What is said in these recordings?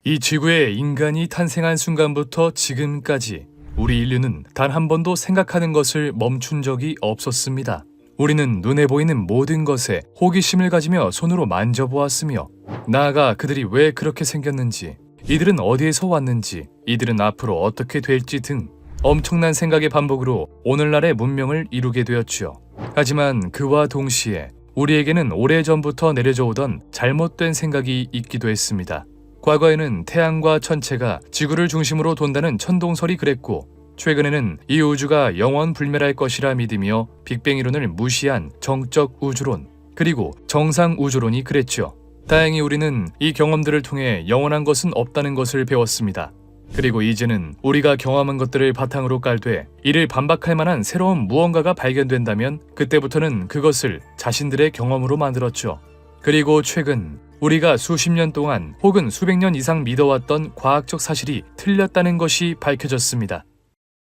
이 지구에 인간이 탄생한 순간부터 지금까지 우리 인류는 단 한 번도 생각하는 것을 멈춘 적이 없었습니다. 우리는 눈에 보이는 모든 것에 호기심을 가지며 손으로 만져보았으며, 나아가 그들이 왜 그렇게 생겼는지, 이들은 어디에서 왔는지, 이들은 앞으로 어떻게 될지 등 엄청난 생각의 반복으로 오늘날의 문명을 이루게 되었지요. 하지만 그와 동시에 우리에게는 오래전부터 내려져 오던 잘못된 생각이 있기도 했습니다. 과거에는 태양과 천체가 지구를 중심으로 돈다는 천동설이 그랬고, 최근에는 이 우주가 영원 불멸할 것이라 믿으며 빅뱅 이론을 무시한 정적 우주론, 그리고 정상 우주론이 그랬죠. 다행히 우리는 이 경험들을 통해 영원한 것은 없다는 것을 배웠습니다. 그리고 이제는 우리가 경험한 것들을 바탕으로 깔되 이를 반박할 만한 새로운 무언가가 발견된다면 그때부터는 그것을 자신들의 경험으로 만들었죠. 그리고 최근 우리가 수십 년 동안 혹은 수백 년 이상 믿어왔던 과학적 사실이 틀렸다는 것이 밝혀졌습니다.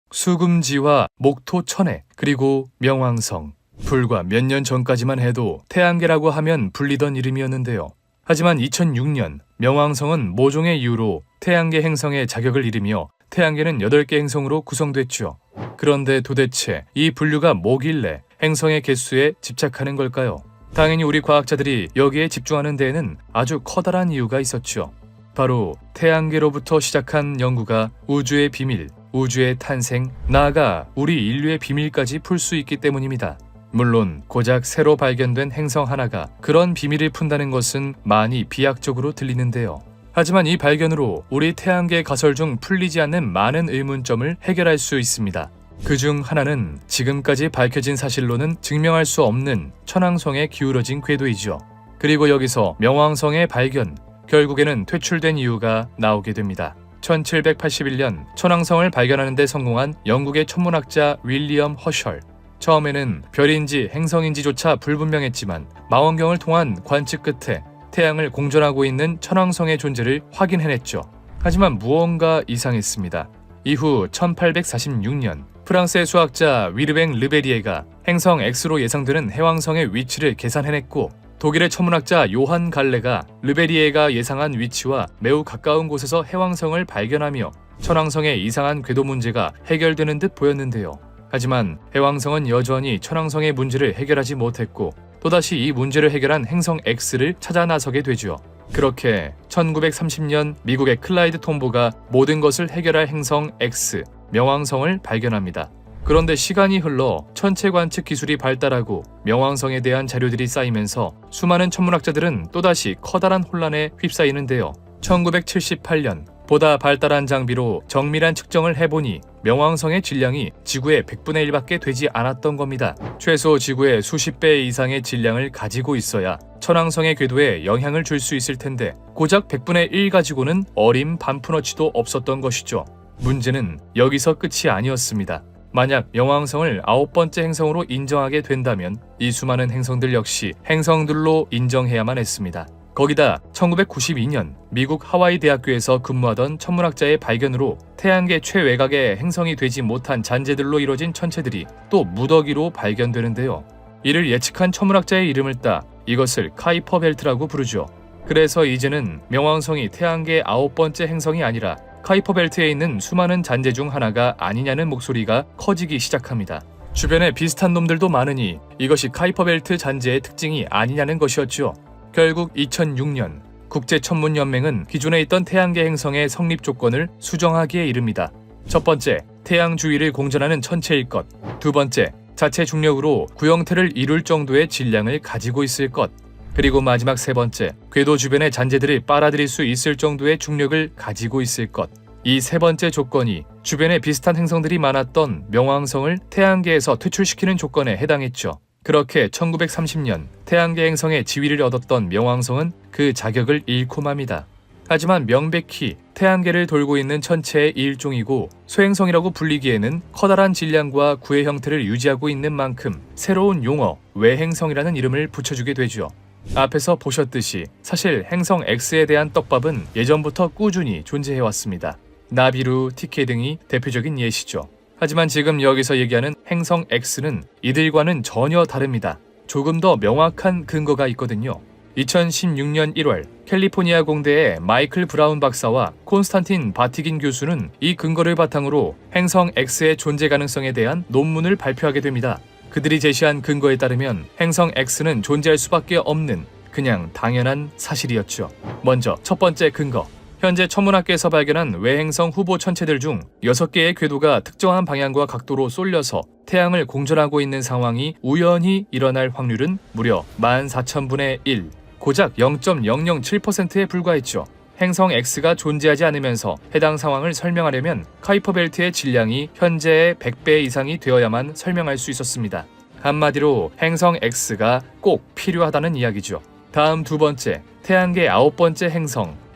수금지와 목토 천해, 그리고 명왕성. 불과 몇 년 전까지만 해도 태양계라고 하면 불리던 이름이었는데요. 하지만 2006년 명왕성은 모종의 이유로 태양계 행성의 자격을 잃으며 태양계는 8개 행성으로 구성됐죠. 그런데 도대체 이 분류가 뭐길래 행성의 개수에 집착하는 걸까요? 당연히 우리 과학자들이 여기에 집중하는 데에는 아주 커다란 이유가 있었죠. 바로 태양계로부터 시작한 연구가 우주의 비밀, 우주의 탄생, 나아가 우리 인류의 비밀까지 풀 수 있기 때문입니다. 물론 고작 새로 발견된 행성 하나가 그런 비밀을 푼다는 것은 많이 비약적으로 들리는데요. 하지만 이 발견으로 우리 태양계 가설 중 풀리지 않는 많은 의문점을 해결할 수 있습니다. 그중 하나는 지금까지 밝혀진 사실로는 증명할 수 없는 천왕성에 기울어진 궤도이죠. 그리고 여기서 명왕성의 발견, 결국에는 퇴출된 이유가 나오게 됩니다. 1781년 천왕성을 발견하는 데 성공한 영국의 천문학자 윌리엄 허셜. 처음에는 별인지 행성인지조차 불분명했지만 망원경을 통한 관측 끝에 태양을 공전하고 있는 천왕성의 존재를 확인해냈죠. 하지만 무언가 이상했습니다. 이후 1846년 프랑스의 수학자 위르뱅 르베리에가 행성 X로 예상되는 해왕성의 위치를 계산해냈고, 독일의 천문학자 요한 갈레가 르베리에가 예상한 위치와 매우 가까운 곳에서 해왕성을 발견하며 천왕성의 이상한 궤도 문제가 해결되는 듯 보였는데요. 하지만 해왕성은 여전히 천왕성의 문제를 해결하지 못했고, 또다시 이 문제를 해결한 행성 X를 찾아 나서게 되죠. 그렇게 1930년 미국의 클라이드 톰보가 모든 것을 해결할 행성 X, 명왕성을 발견합니다. 그런데 시간이 흘러 천체 관측 기술이 발달하고 명왕성에 대한 자료들이 쌓이면서 수많은 천문학자들은 또다시 커다란 혼란에 휩싸이는데요. 1978년 보다 발달한 장비로 정밀한 측정을 해보니 명왕성의 질량이 지구의 100분의 1밖에 되지 않았던 겁니다. 최소 지구의 수십 배 이상의 질량을 가지고 있어야 천왕성의 궤도에 영향을 줄 수 있을 텐데 고작 100분의 1 가지고는 어림 반푼어치도 없었던 것이죠. 문제는 여기서 끝이 아니었습니다. 만약 명왕성을 9번째 행성으로 인정하게 된다면 이 수많은 행성들 역시 행성들로 인정해야만 했습니다. 거기다 1992년 미국 하와이 대학교에서 근무하던 천문학자의 발견으로 태양계 최외곽의 행성이 되지 못한 잔재들로 이뤄진 천체들이 또 무더기로 발견되는데요. 이를 예측한 천문학자의 이름을 따 이것을 카이퍼 벨트라고 부르죠. 그래서 이제는 명왕성이 태양계의 9번째 행성이 아니라 카이퍼 벨트에 있는 수많은 잔재 중 하나가 아니냐는 목소리가 커지기 시작합니다. 주변에 비슷한 놈들도 많으니 이것이 카이퍼 벨트 잔재의 특징이 아니냐는 것이었죠. 결국 2006년 국제천문연맹은 기존에 있던 태양계 행성의 성립 조건을 수정하기에 이릅니다. 첫 번째, 태양 주위를 공전하는 천체일 것. 두 번째, 자체 중력으로 구형태를 이룰 정도의 질량을 가지고 있을 것. 그리고 마지막 세 번째, 궤도 주변의 잔재들을 빨아들일 수 있을 정도의 중력을 가지고 있을 것. 이 세 번째 조건이 주변에 비슷한 행성들이 많았던 명왕성을 태양계에서 퇴출시키는 조건에 해당했죠. 그렇게 1930년 태양계 행성의 지위를 얻었던 명왕성은 그 자격을 잃고 맙니다. 하지만 명백히 태양계를 돌고 있는 천체의 일종이고 소행성이라고 불리기에는 커다란 질량과 구의 형태를 유지하고 있는 만큼 새로운 용어, 외행성이라는 이름을 붙여주게 되죠. 앞에서 보셨듯이 사실 행성 X에 대한 떡밥은 예전부터 꾸준히 존재해왔습니다. 나비루, TK 등이 대표적인 예시죠. 하지만 지금 여기서 얘기하는 행성 X는 이들과는 전혀 다릅니다. 조금 더 명확한 근거가 있거든요. 2016년 1월 캘리포니아 공대의 마이클 브라운 박사와 콘스탄틴 바티긴 교수는 이 근거를 바탕으로 행성 X의 존재 가능성에 대한 논문을 발표하게 됩니다. 그들이 제시한 근거에 따르면 행성 X는 존재할 수밖에 없는 그냥 당연한 사실이었죠. 먼저 첫 번째 근거. 현재 천문학계에서 발견한 외행성 후보 천체들 중 6개의 궤도가 특정한 방향과 각도로 쏠려서 태양을 공전하고 있는 상황이 우연히 일어날 확률은 무려 14,000분의 1, 고작 0.007%에 불과했죠. 행성 X가 존재하지 않으면서 해당 상황을 설명하려면 카이퍼 벨트의 질량이 현재의 100배 이상이 되어야만 설명할 수 있었습니다. 한마디로 행성 X가 꼭 필요하다는 이야기죠. 다음 두 번째, 태양계 9번째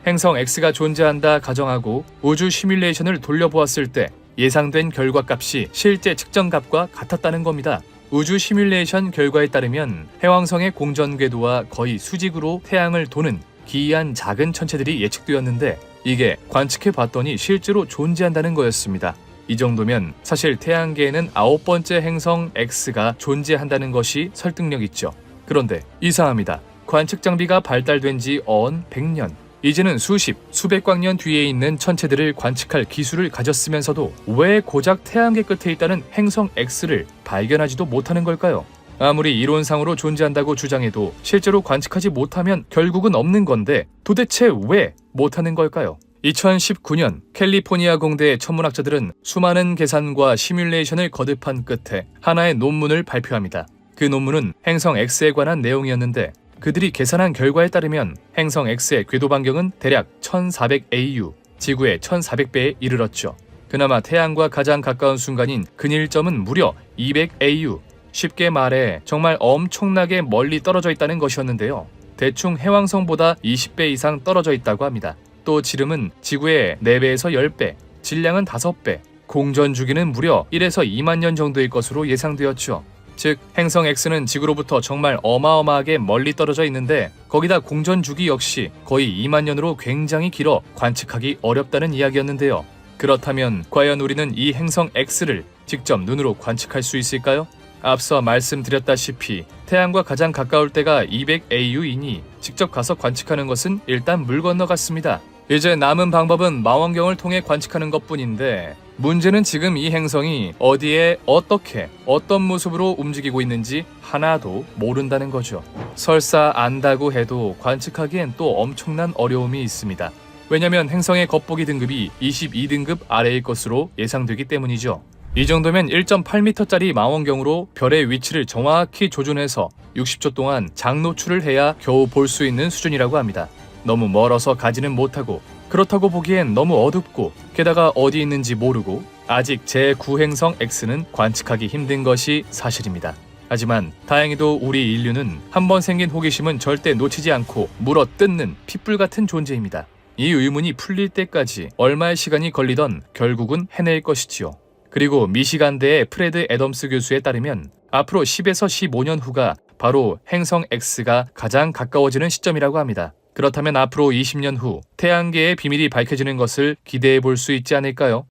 행성 X가 존재한다 가정하고 우주 시뮬레이션을 돌려보았을 때 예상된 결과값이 실제 측정값과 같았다는 겁니다. 우주 시뮬레이션 결과에 따르면 해왕성의 공전 궤도와 거의 수직으로 태양을 도는 기이한 작은 천체들이 예측되었는데 이게 관측해 봤더니 실제로 존재한다는 거였습니다. 이 정도면 사실 태양계에는 9번째 행성 X가 존재한다는 것이 설득력 있죠. 그런데 이상합니다. 관측 장비가 발달된 지 어언 100년, 이제는 수백 광년 뒤에 있는 천체들을 관측할 기술을 가졌으면서도 왜 고작 태양계 끝에 있다는 행성 X를 발견하지도 못하는 걸까요? 아무리 이론상으로 존재한다고 주장해도 실제로 관측하지 못하면 결국은 없는 건데 도대체 왜 못하는 걸까요? 2019년 캘리포니아 공대의 천문학자들은 수많은 계산과 시뮬레이션을 거듭한 끝에 하나의 논문을 발표합니다. 그 논문은 행성 X에 관한 내용이었는데 그들이 계산한 결과에 따르면 행성 X의 궤도 반경은 대략 1400AU, 지구의 1400배에 이르렀죠. 그나마 태양과 가장 가까운 순간인 근일점은 무려 200AU, 쉽게 말해 정말 엄청나게 멀리 떨어져 있다는 것이었는데요. 대충 해왕성보다 20배 이상 떨어져 있다고 합니다. 또 지름은 지구의 4배에서 10배, 질량은 5배, 공전 주기는 무려 1에서 2만 년 정도일 것으로 예상되었죠. 즉 행성 X는 지구로부터 정말 어마어마하게 멀리 떨어져 있는데 거기다 공전 주기 역시 거의 2만 년으로 굉장히 길어 관측하기 어렵다는 이야기였는데요. 그렇다면 과연 우리는 이 행성 X를 직접 눈으로 관측할 수 있을까요? 앞서 말씀드렸다시피 태양과 가장 가까울 때가 200AU이니 직접 가서 관측하는 것은 일단 물 건너 같습니다. 이제 남은 방법은 망원경을 통해 관측하는 것뿐인데 문제는 지금 이 행성이 어디에 어떻게 어떤 모습으로 움직이고 있는지 하나도 모른다는 거죠. 설사 안다고 해도 관측하기엔 또 엄청난 어려움이 있습니다. 왜냐면 행성의 겉보기 등급이 22등급 아래일 것으로 예상되기 때문이죠. 이 정도면 1.8m짜리 망원경으로 별의 위치를 정확히 조준해서 60초 동안 장노출을 해야 겨우 볼 수 있는 수준이라고 합니다. 너무 멀어서 가지는 못하고 그렇다고 보기엔 너무 어둡고 게다가 어디 있는지 모르고 아직 제9행성 X는 관측하기 힘든 것이 사실입니다. 하지만 다행히도 우리 인류는 한번 생긴 호기심은 절대 놓치지 않고 물어뜯는 핏불 같은 존재입니다. 이 의문이 풀릴 때까지 얼마의 시간이 걸리던 결국은 해낼 것이지요. 그리고 미시간대의 프레드 애덤스 교수에 따르면 앞으로 10에서 15년 후가 바로 행성 X가 가장 가까워지는 시점이라고 합니다. 그렇다면 앞으로 20년 후 태양계의 비밀이 밝혀지는 것을 기대해 볼 수 있지 않을까요?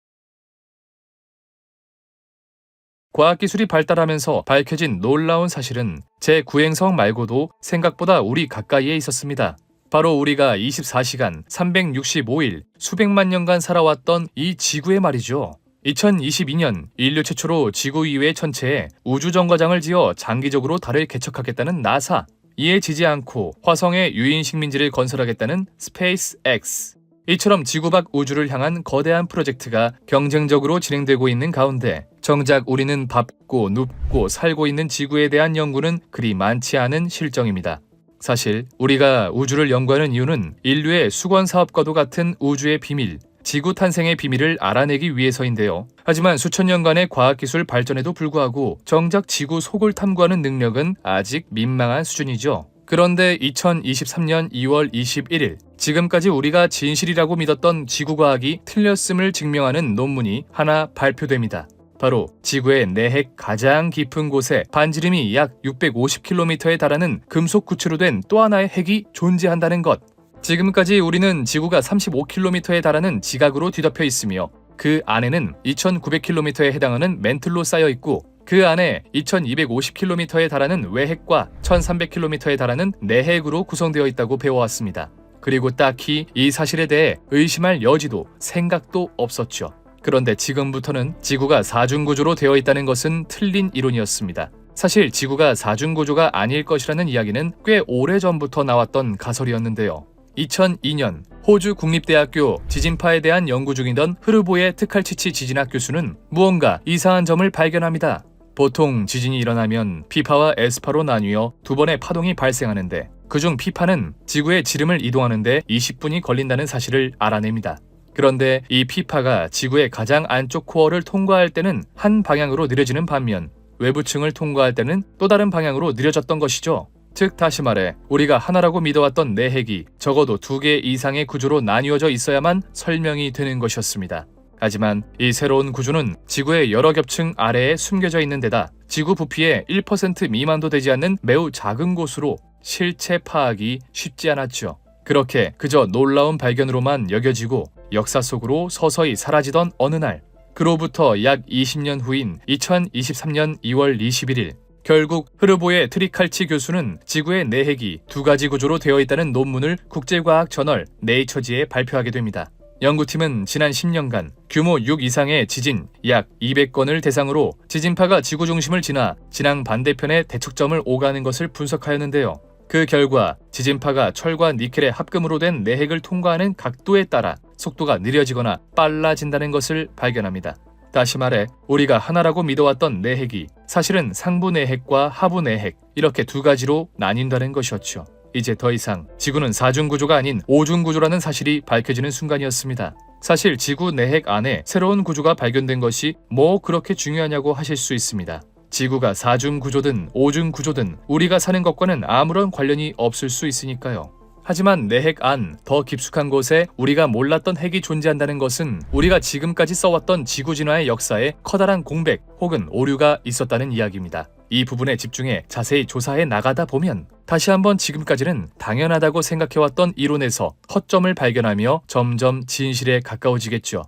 과학기술이 발달하면서 밝혀진 놀라운 사실은 제9행성 말고도 생각보다 우리 가까이에 있었습니다. 바로 우리가 24시간 365일 수백만 년간 살아왔던 이 지구에 말이죠. 2022년 인류 최초로 지구 이외의 천체에 우주정거장을 지어 장기적으로 달을 개척하겠다는 나사, 이에 지지 않고 화성에 유인 식민지를 건설하겠다는 스페이스X, 이처럼 지구 밖 우주를 향한 거대한 프로젝트가 경쟁적으로 진행되고 있는 가운데 정작 우리는 밟고 눕고 살고 있는 지구에 대한 연구는 그리 많지 않은 실정입니다. 사실 우리가 우주를 연구하는 이유는 인류의 수건 사업과도 같은 우주의 비밀, 지구 탄생의 비밀을 알아내기 위해서인데요. 하지만 수천 년간의 과학기술 발전에도 불구하고 정작 지구 속을 탐구하는 능력은 아직 민망한 수준이죠. 그런데 2023년 2월 21일, 지금까지 우리가 진실이라고 믿었던 지구과학이 틀렸음을 증명하는 논문이 하나 발표됩니다. 바로 지구의 내핵 가장 깊은 곳에 반지름이 약 650km에 달하는 금속 구체로 된 또 하나의 핵이 존재한다는 것. 지금까지 우리는 지구가 35km에 달하는 지각으로 뒤덮여 있으며 그 안에는 2900km에 해당하는 멘틀로 쌓여 있고 그 안에 2250km에 달하는 외핵과 1300km에 달하는 내핵으로 구성되어 있다고 배워왔습니다. 그리고 딱히 이 사실에 대해 의심할 여지도 생각도 없었죠. 그런데 지금부터는 지구가 사중구조로 되어 있다는 것은 틀린 이론이었습니다. 사실 지구가 사중구조가 아닐 것이라는 이야기는 꽤 오래전부터 나왔던 가설이었는데요. 2002년 호주 국립대학교 지진파에 대한 연구 중이던 흐르보의 트칼치치 지진학 교수는 무언가 이상한 점을 발견합니다. 보통 지진이 일어나면 피파와 에스파로 나뉘어 두 번의 파동이 발생하는데 그중 피파는 지구의 지름을 이동하는데 20분이 걸린다는 사실을 알아냅니다. 그런데 이 피파가 지구의 가장 안쪽 코어를 통과할 때는 한 방향으로 느려지는 반면 외부층을 통과할 때는 또 다른 방향으로 느려졌던 것이죠. 즉 다시 말해 우리가 하나라고 믿어왔던 내핵이 적어도 2개 이상의 구조로 나뉘어져 있어야만 설명이 되는 것이었습니다. 하지만 이 새로운 구조는 지구의 여러 겹층 아래에 숨겨져 있는 데다 지구 부피의 1% 미만도 되지 않는 매우 작은 곳으로 실체 파악이 쉽지 않았죠. 그렇게 그저 놀라운 발견으로만 여겨지고 역사 속으로 서서히 사라지던 어느 날, 그로부터 약 20년 후인 2023년 2월 21일 결국 흐르보의 트리칼치 교수는 지구의 내핵이 2가지 구조로 되어 있다는 논문을 국제과학 저널 네이처지에 발표하게 됩니다. 연구팀은 지난 10년간 규모 6 이상의 지진 약 200건을 대상으로 지진파가 지구 중심을 지나 진앙 반대편의 대척점을 오가는 것을 분석하였는데요. 그 결과 지진파가 철과 니켈의 합금으로 된 내핵을 통과하는 각도에 따라 속도가 느려지거나 빨라진다는 것을 발견합니다. 다시 말해 우리가 하나라고 믿어왔던 내핵이 사실은 상부 내핵과 하부 내핵 이렇게 2가지로 나뉜다는 것이었죠. 이제 더 이상 지구는 4중구조가 아닌 5중구조라는 사실이 밝혀지는 순간이었습니다. 사실 지구 내핵 안에 새로운 구조가 발견된 것이 뭐 그렇게 중요하냐고 하실 수 있습니다. 지구가 4중구조든 5중구조든 우리가 사는 것과는 아무런 관련이 없을 수 있으니까요. 하지만 내핵 안 더 깊숙한 곳에 우리가 몰랐던 핵이 존재한다는 것은 우리가 지금까지 써왔던 지구 진화의 역사에 커다란 공백 혹은 오류가 있었다는 이야기입니다. 이 부분에 집중해 자세히 조사해 나가다 보면 다시 한번 지금까지는 당연하다고 생각해왔던 이론에서 허점을 발견하며 점점 진실에 가까워지겠죠.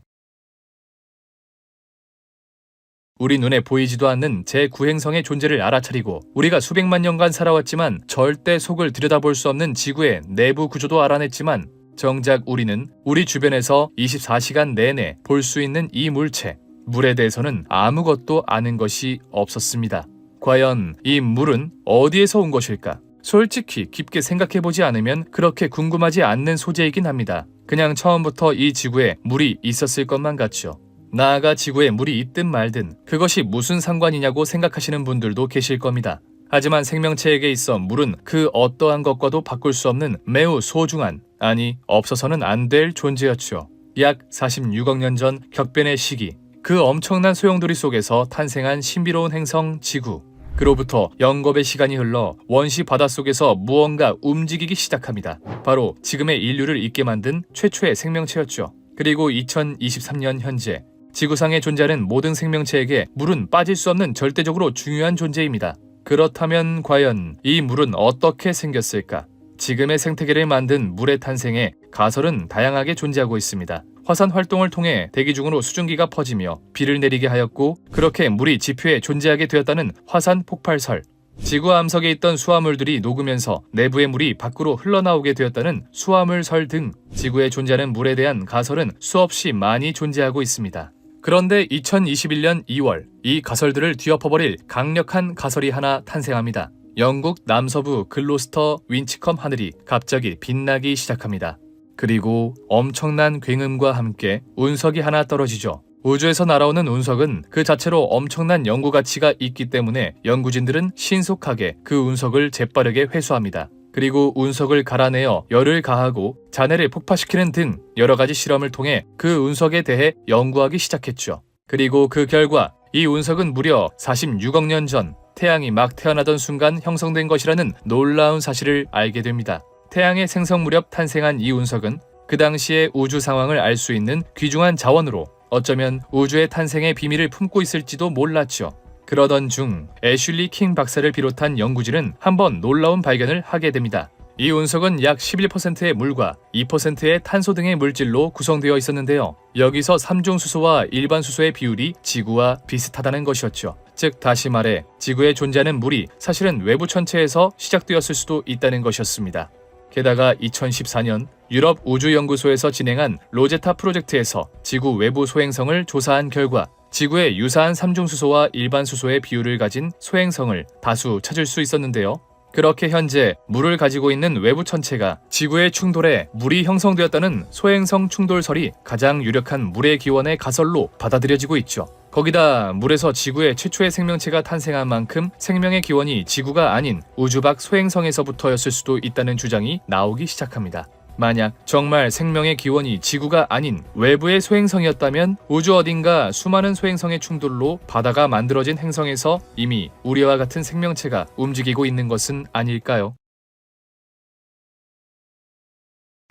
우리 눈에 보이지도 않는 제9행성의 존재를 알아차리고 우리가 수백만 년간 살아왔지만 절대 속을 들여다볼 수 없는 지구의 내부 구조도 알아냈지만 정작 우리는 우리 주변에서 24시간 내내 볼 수 있는 이 물체, 물에 대해서는 아무것도 아는 것이 없었습니다. 과연 이 물은 어디에서 온 것일까? 솔직히 깊게 생각해보지 않으면 그렇게 궁금하지 않는 소재이긴 합니다. 그냥 처음부터 이 지구에 물이 있었을 것만 같죠. 나아가 지구에 물이 있든 말든 그것이 무슨 상관이냐고 생각하시는 분들도 계실 겁니다. 하지만 생명체에게 있어 물은 그 어떠한 것과도 바꿀 수 없는 매우 소중한, 아니 없어서는 안 될 존재였죠. 약 46억 년 전 격변의 시기, 그 엄청난 소용돌이 속에서 탄생한 신비로운 행성 지구. 그로부터 영겁의 시간이 흘러 원시 바닷속에서 무언가 움직이기 시작합니다. 바로 지금의 인류를 있게 만든 최초의 생명체였죠. 그리고 2023년 현재 지구상에 존재하는 모든 생명체에게 물은 빠질 수 없는 절대적으로 중요한 존재입니다. 그렇다면 과연 이 물은 어떻게 생겼을까? 지금의 생태계를 만든 물의 탄생에 가설은 다양하게 존재하고 있습니다. 화산 활동을 통해 대기 중으로 수증기가 퍼지며 비를 내리게 하였고 그렇게 물이 지표에 존재하게 되었다는 화산 폭발설, 지구 암석에 있던 수화물들이 녹으면서 내부의 물이 밖으로 흘러나오게 되었다는 수화물설 등 지구에 존재하는 물에 대한 가설은 수없이 많이 존재하고 있습니다. 그런데 2021년 2월 이 가설들을 뒤엎어버릴 강력한 가설이 하나 탄생합니다. 영국 남서부 글로스터 윈치컴 하늘이 갑자기 빛나기 시작합니다. 그리고 엄청난 굉음과 함께 운석이 하나 떨어지죠. 우주에서 날아오는 운석은 그 자체로 엄청난 연구 가치가 있기 때문에 연구진들은 신속하게 그 운석을 재빠르게 회수합니다. 그리고 운석을 갈아내어 열을 가하고 잔해를 폭파시키는 등 여러 가지 실험을 통해 그 운석에 대해 연구하기 시작했죠. 그리고 그 결과 이 운석은 무려 46억 년 전 태양이 막 태어나던 순간 형성된 것이라는 놀라운 사실을 알게 됩니다. 태양의 생성 무렵 탄생한 이 운석은 그 당시의 우주 상황을 알 수 있는 귀중한 자원으로 어쩌면 우주의 탄생의 비밀을 품고 있을지도 몰랐죠. 그러던 중 애슐리 킹 박사를 비롯한 연구진은 한번 놀라운 발견을 하게 됩니다. 이 운석은 약 11%의 물과 2%의 탄소 등의 물질로 구성되어 있었는데요. 여기서 삼중수소와 일반 수소의 비율이 지구와 비슷하다는 것이었죠. 즉 다시 말해 지구에 존재하는 물이 사실은 외부 천체에서 시작되었을 수도 있다는 것이었습니다. 게다가 2014년 유럽 우주연구소에서 진행한 로제타 프로젝트에서 지구 외부 소행성을 조사한 결과 지구에 유사한 삼중수소와 일반 수소의 비율을 가진 소행성을 다수 찾을 수 있었는데요. 그렇게 현재 물을 가지고 있는 외부 천체가 지구의 충돌에 물이 형성되었다는 소행성 충돌설이 가장 유력한 물의 기원의 가설로 받아들여지고 있죠. 거기다 물에서 지구의 최초의 생명체가 탄생한 만큼 생명의 기원이 지구가 아닌 우주 밖 소행성에서부터였을 수도 있다는 주장이 나오기 시작합니다. 만약 정말 생명의 기원이 지구가 아닌 외부의 소행성이었다면 우주 어딘가 수많은 소행성의 충돌로 바다가 만들어진 행성에서 이미 우리와 같은 생명체가 움직이고 있는 것은 아닐까요?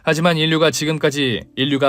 하지만 인류가 지금까지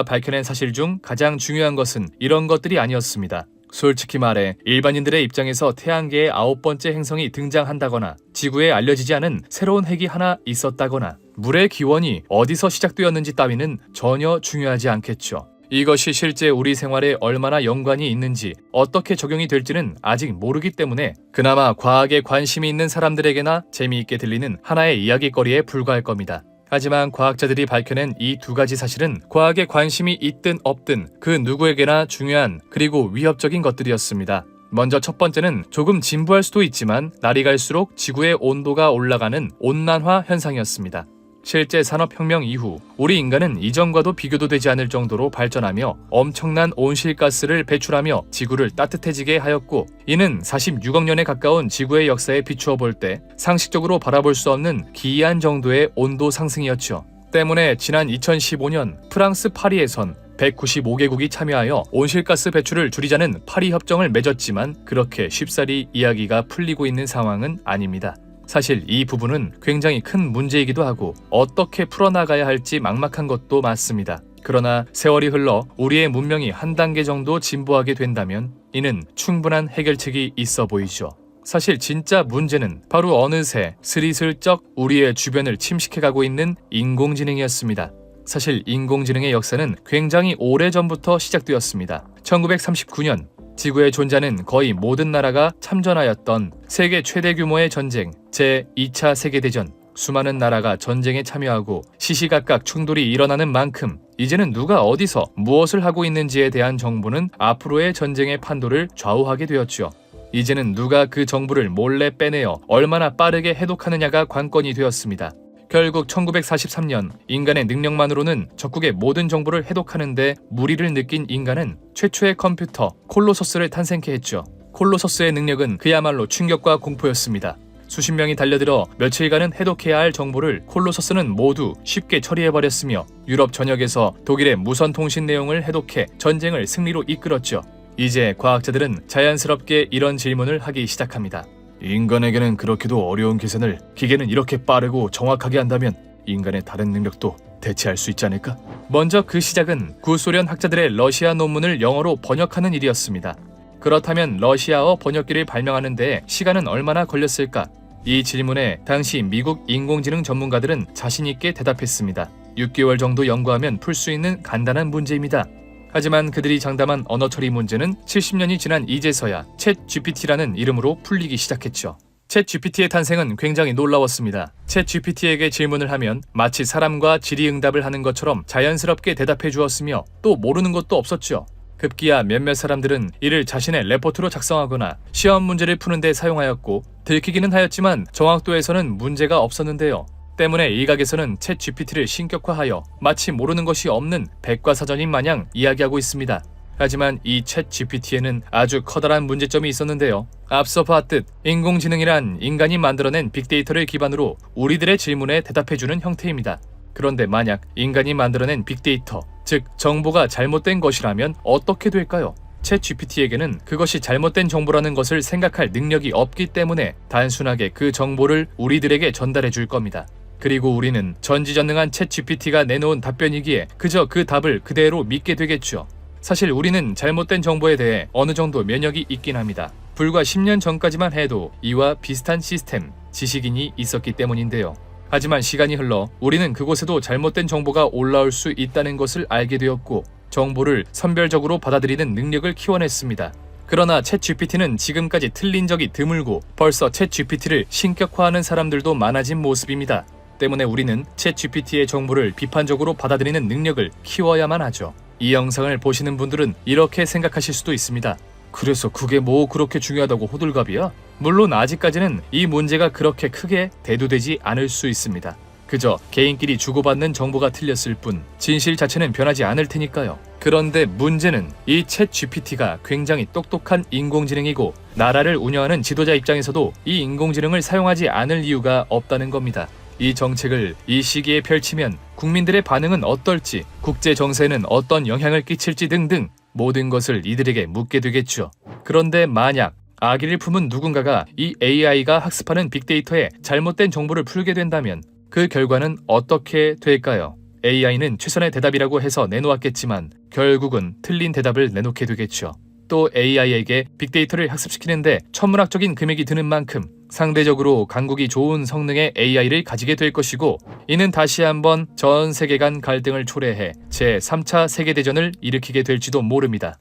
밝혀낸 사실 중 가장 중요한 것은 이런 것들이 아니었습니다. 솔직히 말해 일반인들의 입장에서 태양계의 9번째 행성이 등장한다거나 지구에 알려지지 않은 새로운 핵이 하나 있었다거나 물의 기원이 어디서 시작되었는지 따위는 전혀 중요하지 않겠죠. 이것이 실제 우리 생활에 얼마나 연관이 있는지 어떻게 적용이 될지는 아직 모르기 때문에 그나마 과학에 관심이 있는 사람들에게나 재미있게 들리는 하나의 이야기거리에 불과할 겁니다. 하지만 과학자들이 밝혀낸 이 두 가지 사실은 과학에 관심이 있든 없든 그 누구에게나 중요한 그리고 위협적인 것들이었습니다. 먼저 첫 번째는 조금 진부할 수도 있지만 날이 갈수록 지구의 온도가 올라가는 온난화 현상이었습니다. 실제 산업혁명 이후 우리 인간은 이전과도 비교도 되지 않을 정도로 발전하며 엄청난 온실가스를 배출하며 지구를 따뜻해지게 하였고 이는 46억 년에 가까운 지구의 역사에 비추어 볼 때 상식적으로 바라볼 수 없는 기이한 정도의 온도 상승이었죠. 때문에 지난 2015년 프랑스 파리에선 195개국이 참여하여 온실가스 배출을 줄이자는 파리 협정을 맺었지만 그렇게 쉽사리 이야기가 풀리고 있는 상황은 아닙니다. 사실 이 부분은 굉장히 큰 문제이기도 하고 어떻게 풀어나가야 할지 막막한 것도 맞습니다. 그러나 세월이 흘러 우리의 문명이 한 단계 정도 진보하게 된다면 이는 충분한 해결책이 있어 보이죠. 사실 진짜 문제는 바로 어느새 스리슬쩍 우리의 주변을 침식해가고 있는 인공지능이었습니다. 사실 인공지능의 역사는 굉장히 오래전부터 시작되었습니다. 1939년 지구에 존재하는 거의 모든 나라가 참전하였던 세계 최대 규모의 전쟁 제2차 세계대전 수많은 나라가 전쟁에 참여하고 시시각각 충돌이 일어나는 만큼 이제는 누가 어디서 무엇을 하고 있는지에 대한 정보는 앞으로의 전쟁의 판도를 좌우하게 되었죠. 이제는 누가 그 정보를 몰래 빼내어 얼마나 빠르게 해독하느냐가 관건이 되었습니다. 결국 1943년 인간의 능력만으로는 적국의 모든 정보를 해독하는데 무리를 느낀 인간은 최초의 컴퓨터 콜로서스를 탄생케 했죠. 콜로서스의 능력은 그야말로 충격과 공포였습니다. 수십 명이 달려들어 며칠간은 해독해야 할 정보를 콜로서스는 모두 쉽게 처리해버렸으며 유럽 전역에서 독일의 무선 통신 내용을 해독해 전쟁을 승리로 이끌었죠. 이제 과학자들은 자연스럽게 이런 질문을 하기 시작합니다. 인간에게는 그렇게도 어려운 계산을 기계는 이렇게 빠르고 정확하게 한다면 인간의 다른 능력도 대체할 수 있지 않을까? 먼저 그 시작은 구소련 학자들의 러시아 논문을 영어로 번역하는 일이었습니다. 그렇다면 러시아어 번역기를 발명하는 데 시간은 얼마나 걸렸을까? 이 질문에 당시 미국 인공지능 전문가들은 자신있게 대답했습니다. 6개월 정도 연구하면 풀 수 있는 간단한 문제입니다. 하지만 그들이 장담한 언어 처리 문제는 70년이 지난 이제서야 챗 GPT라는 이름으로 풀리기 시작했죠. 챗 GPT의 탄생은 굉장히 놀라웠습니다. 챗 GPT에게 질문을 하면 마치 사람과 질의응답을 하는 것처럼 자연스럽게 대답해 주었으며 또 모르는 것도 없었죠. 급기야 몇몇 사람들은 이를 자신의 레포트로 작성하거나 시험 문제를 푸는 데 사용하였고 들키기는 하였지만 정확도에서는 문제가 없었는데요. 때문에 일각에서는 챗 GPT를 신격화하여 마치 모르는 것이 없는 백과사전인 마냥 이야기하고 있습니다. 하지만 이 챗 GPT에는 아주 커다란 문제점이 있었는데요. 앞서 봤듯 인공지능이란 인간이 만들어낸 빅데이터를 기반으로 우리들의 질문에 대답해주는 형태입니다. 그런데 만약 인간이 만들어낸 빅데이터, 즉 정보가 잘못된 것이라면 어떻게 될까요? 챗 GPT에게는 그것이 잘못된 정보라는 것을 생각할 능력이 없기 때문에 단순하게 그 정보를 우리들에게 전달해 줄 겁니다. 그리고 우리는 전지전능한 챗 GPT가 내놓은 답변이기에 그저 그 답을 그대로 믿게 되겠죠. 사실 우리는 잘못된 정보에 대해 어느 정도 면역이 있긴 합니다. 불과 10년 전까지만 해도 이와 비슷한 시스템, 지식인이 있었기 때문인데요. 하지만 시간이 흘러 우리는 그곳에도 잘못된 정보가 올라올 수 있다는 것을 알게 되었고 정보를 선별적으로 받아들이는 능력을 키워냈습니다. 그러나 챗GPT는 지금까지 틀린 적이 드물고 벌써 챗GPT를 신격화하는 사람들도 많아진 모습입니다. 때문에 우리는 챗GPT의 정보를 비판적으로 받아들이는 능력을 키워야만 하죠. 이 영상을 보시는 분들은 이렇게 생각하실 수도 있습니다. 그래서 그게 뭐 그렇게 중요하다고 호들갑이야? 물론 아직까지는 이 문제가 그렇게 크게 대두되지 않을 수 있습니다. 그저 개인끼리 주고받는 정보가 틀렸을 뿐 진실 자체는 변하지 않을 테니까요. 그런데 문제는 이 챗 GPT가 굉장히 똑똑한 인공지능이고 나라를 운영하는 지도자 입장에서도 이 인공지능을 사용하지 않을 이유가 없다는 겁니다. 이 정책을 이 시기에 펼치면 국민들의 반응은 어떨지, 국제 정세에는 어떤 영향을 끼칠지 등등 모든 것을 이들에게 묻게 되겠죠. 그런데 만약 아기를 품은 누군가가 이 AI가 학습하는 빅데이터에 잘못된 정보를 풀게 된다면 그 결과는 어떻게 될까요? AI는 최선의 대답이라고 해서 내놓았겠지만 결국은 틀린 대답을 내놓게 되겠죠. 또 AI에게 빅데이터를 학습시키는데 천문학적인 금액이 드는 만큼 상대적으로 강국이 좋은 성능의 AI를 가지게 될 것이고 이는 다시 한번 전 세계 간 갈등을 초래해 제3차 세계대전을 일으키게 될지도 모릅니다.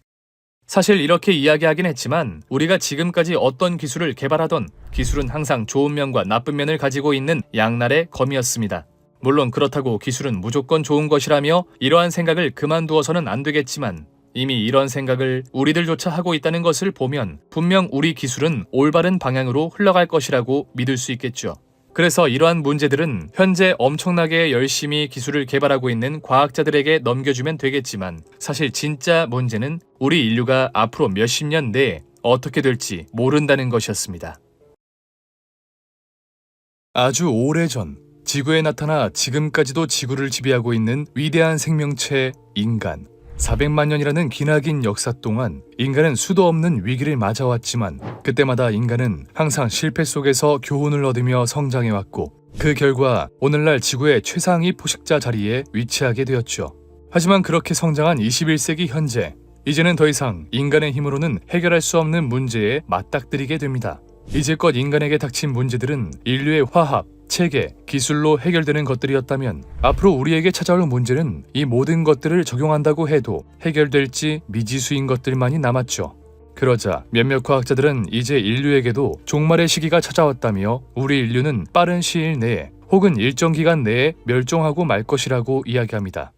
사실 이렇게 이야기하긴 했지만 우리가 지금까지 어떤 기술을 개발하던 기술은 항상 좋은 면과 나쁜 면을 가지고 있는 양날의 검이었습니다. 물론 그렇다고 기술은 무조건 좋은 것이라며 이러한 생각을 그만두어서는 안 되겠지만 이미 이런 생각을 우리들조차 하고 있다는 것을 보면 분명 우리 기술은 올바른 방향으로 흘러갈 것이라고 믿을 수 있겠죠. 그래서 이러한 문제들은 현재 엄청나게 열심히 기술을 개발하고 있는 과학자들에게 넘겨주면 되겠지만 사실 진짜 문제는 우리 인류가 앞으로 몇십 년 내에 어떻게 될지 모른다는 것이었습니다. 아주 오래전 지구에 나타나 지금까지도 지구를 지배하고 있는 위대한 생명체 인간. 400만 년이라는 기나긴 역사 동안 인간은 수도 없는 위기를 맞아왔지만 그때마다 인간은 항상 실패 속에서 교훈을 얻으며 성장해왔고 그 결과 오늘날 지구의 최상위 포식자 자리에 위치하게 되었죠. 하지만 그렇게 성장한 21세기 현재 이제는 더 이상 인간의 힘으로는 해결할 수 없는 문제에 맞닥뜨리게 됩니다. 이제껏 인간에게 닥친 문제들은 인류의 화합, 체계, 기술로 해결되는 것들이었다면 앞으로 우리에게 찾아올 문제는 이 모든 것들을 적용한다고 해도 해결될지 미지수인 것들만이 남았죠. 그러자 몇몇 과학자들은 이제 인류에게도 종말의 시기가 찾아왔다며 우리 인류는 빠른 시일 내에 혹은 일정 기간 내에 멸종하고 말 것이라고 이야기합니다.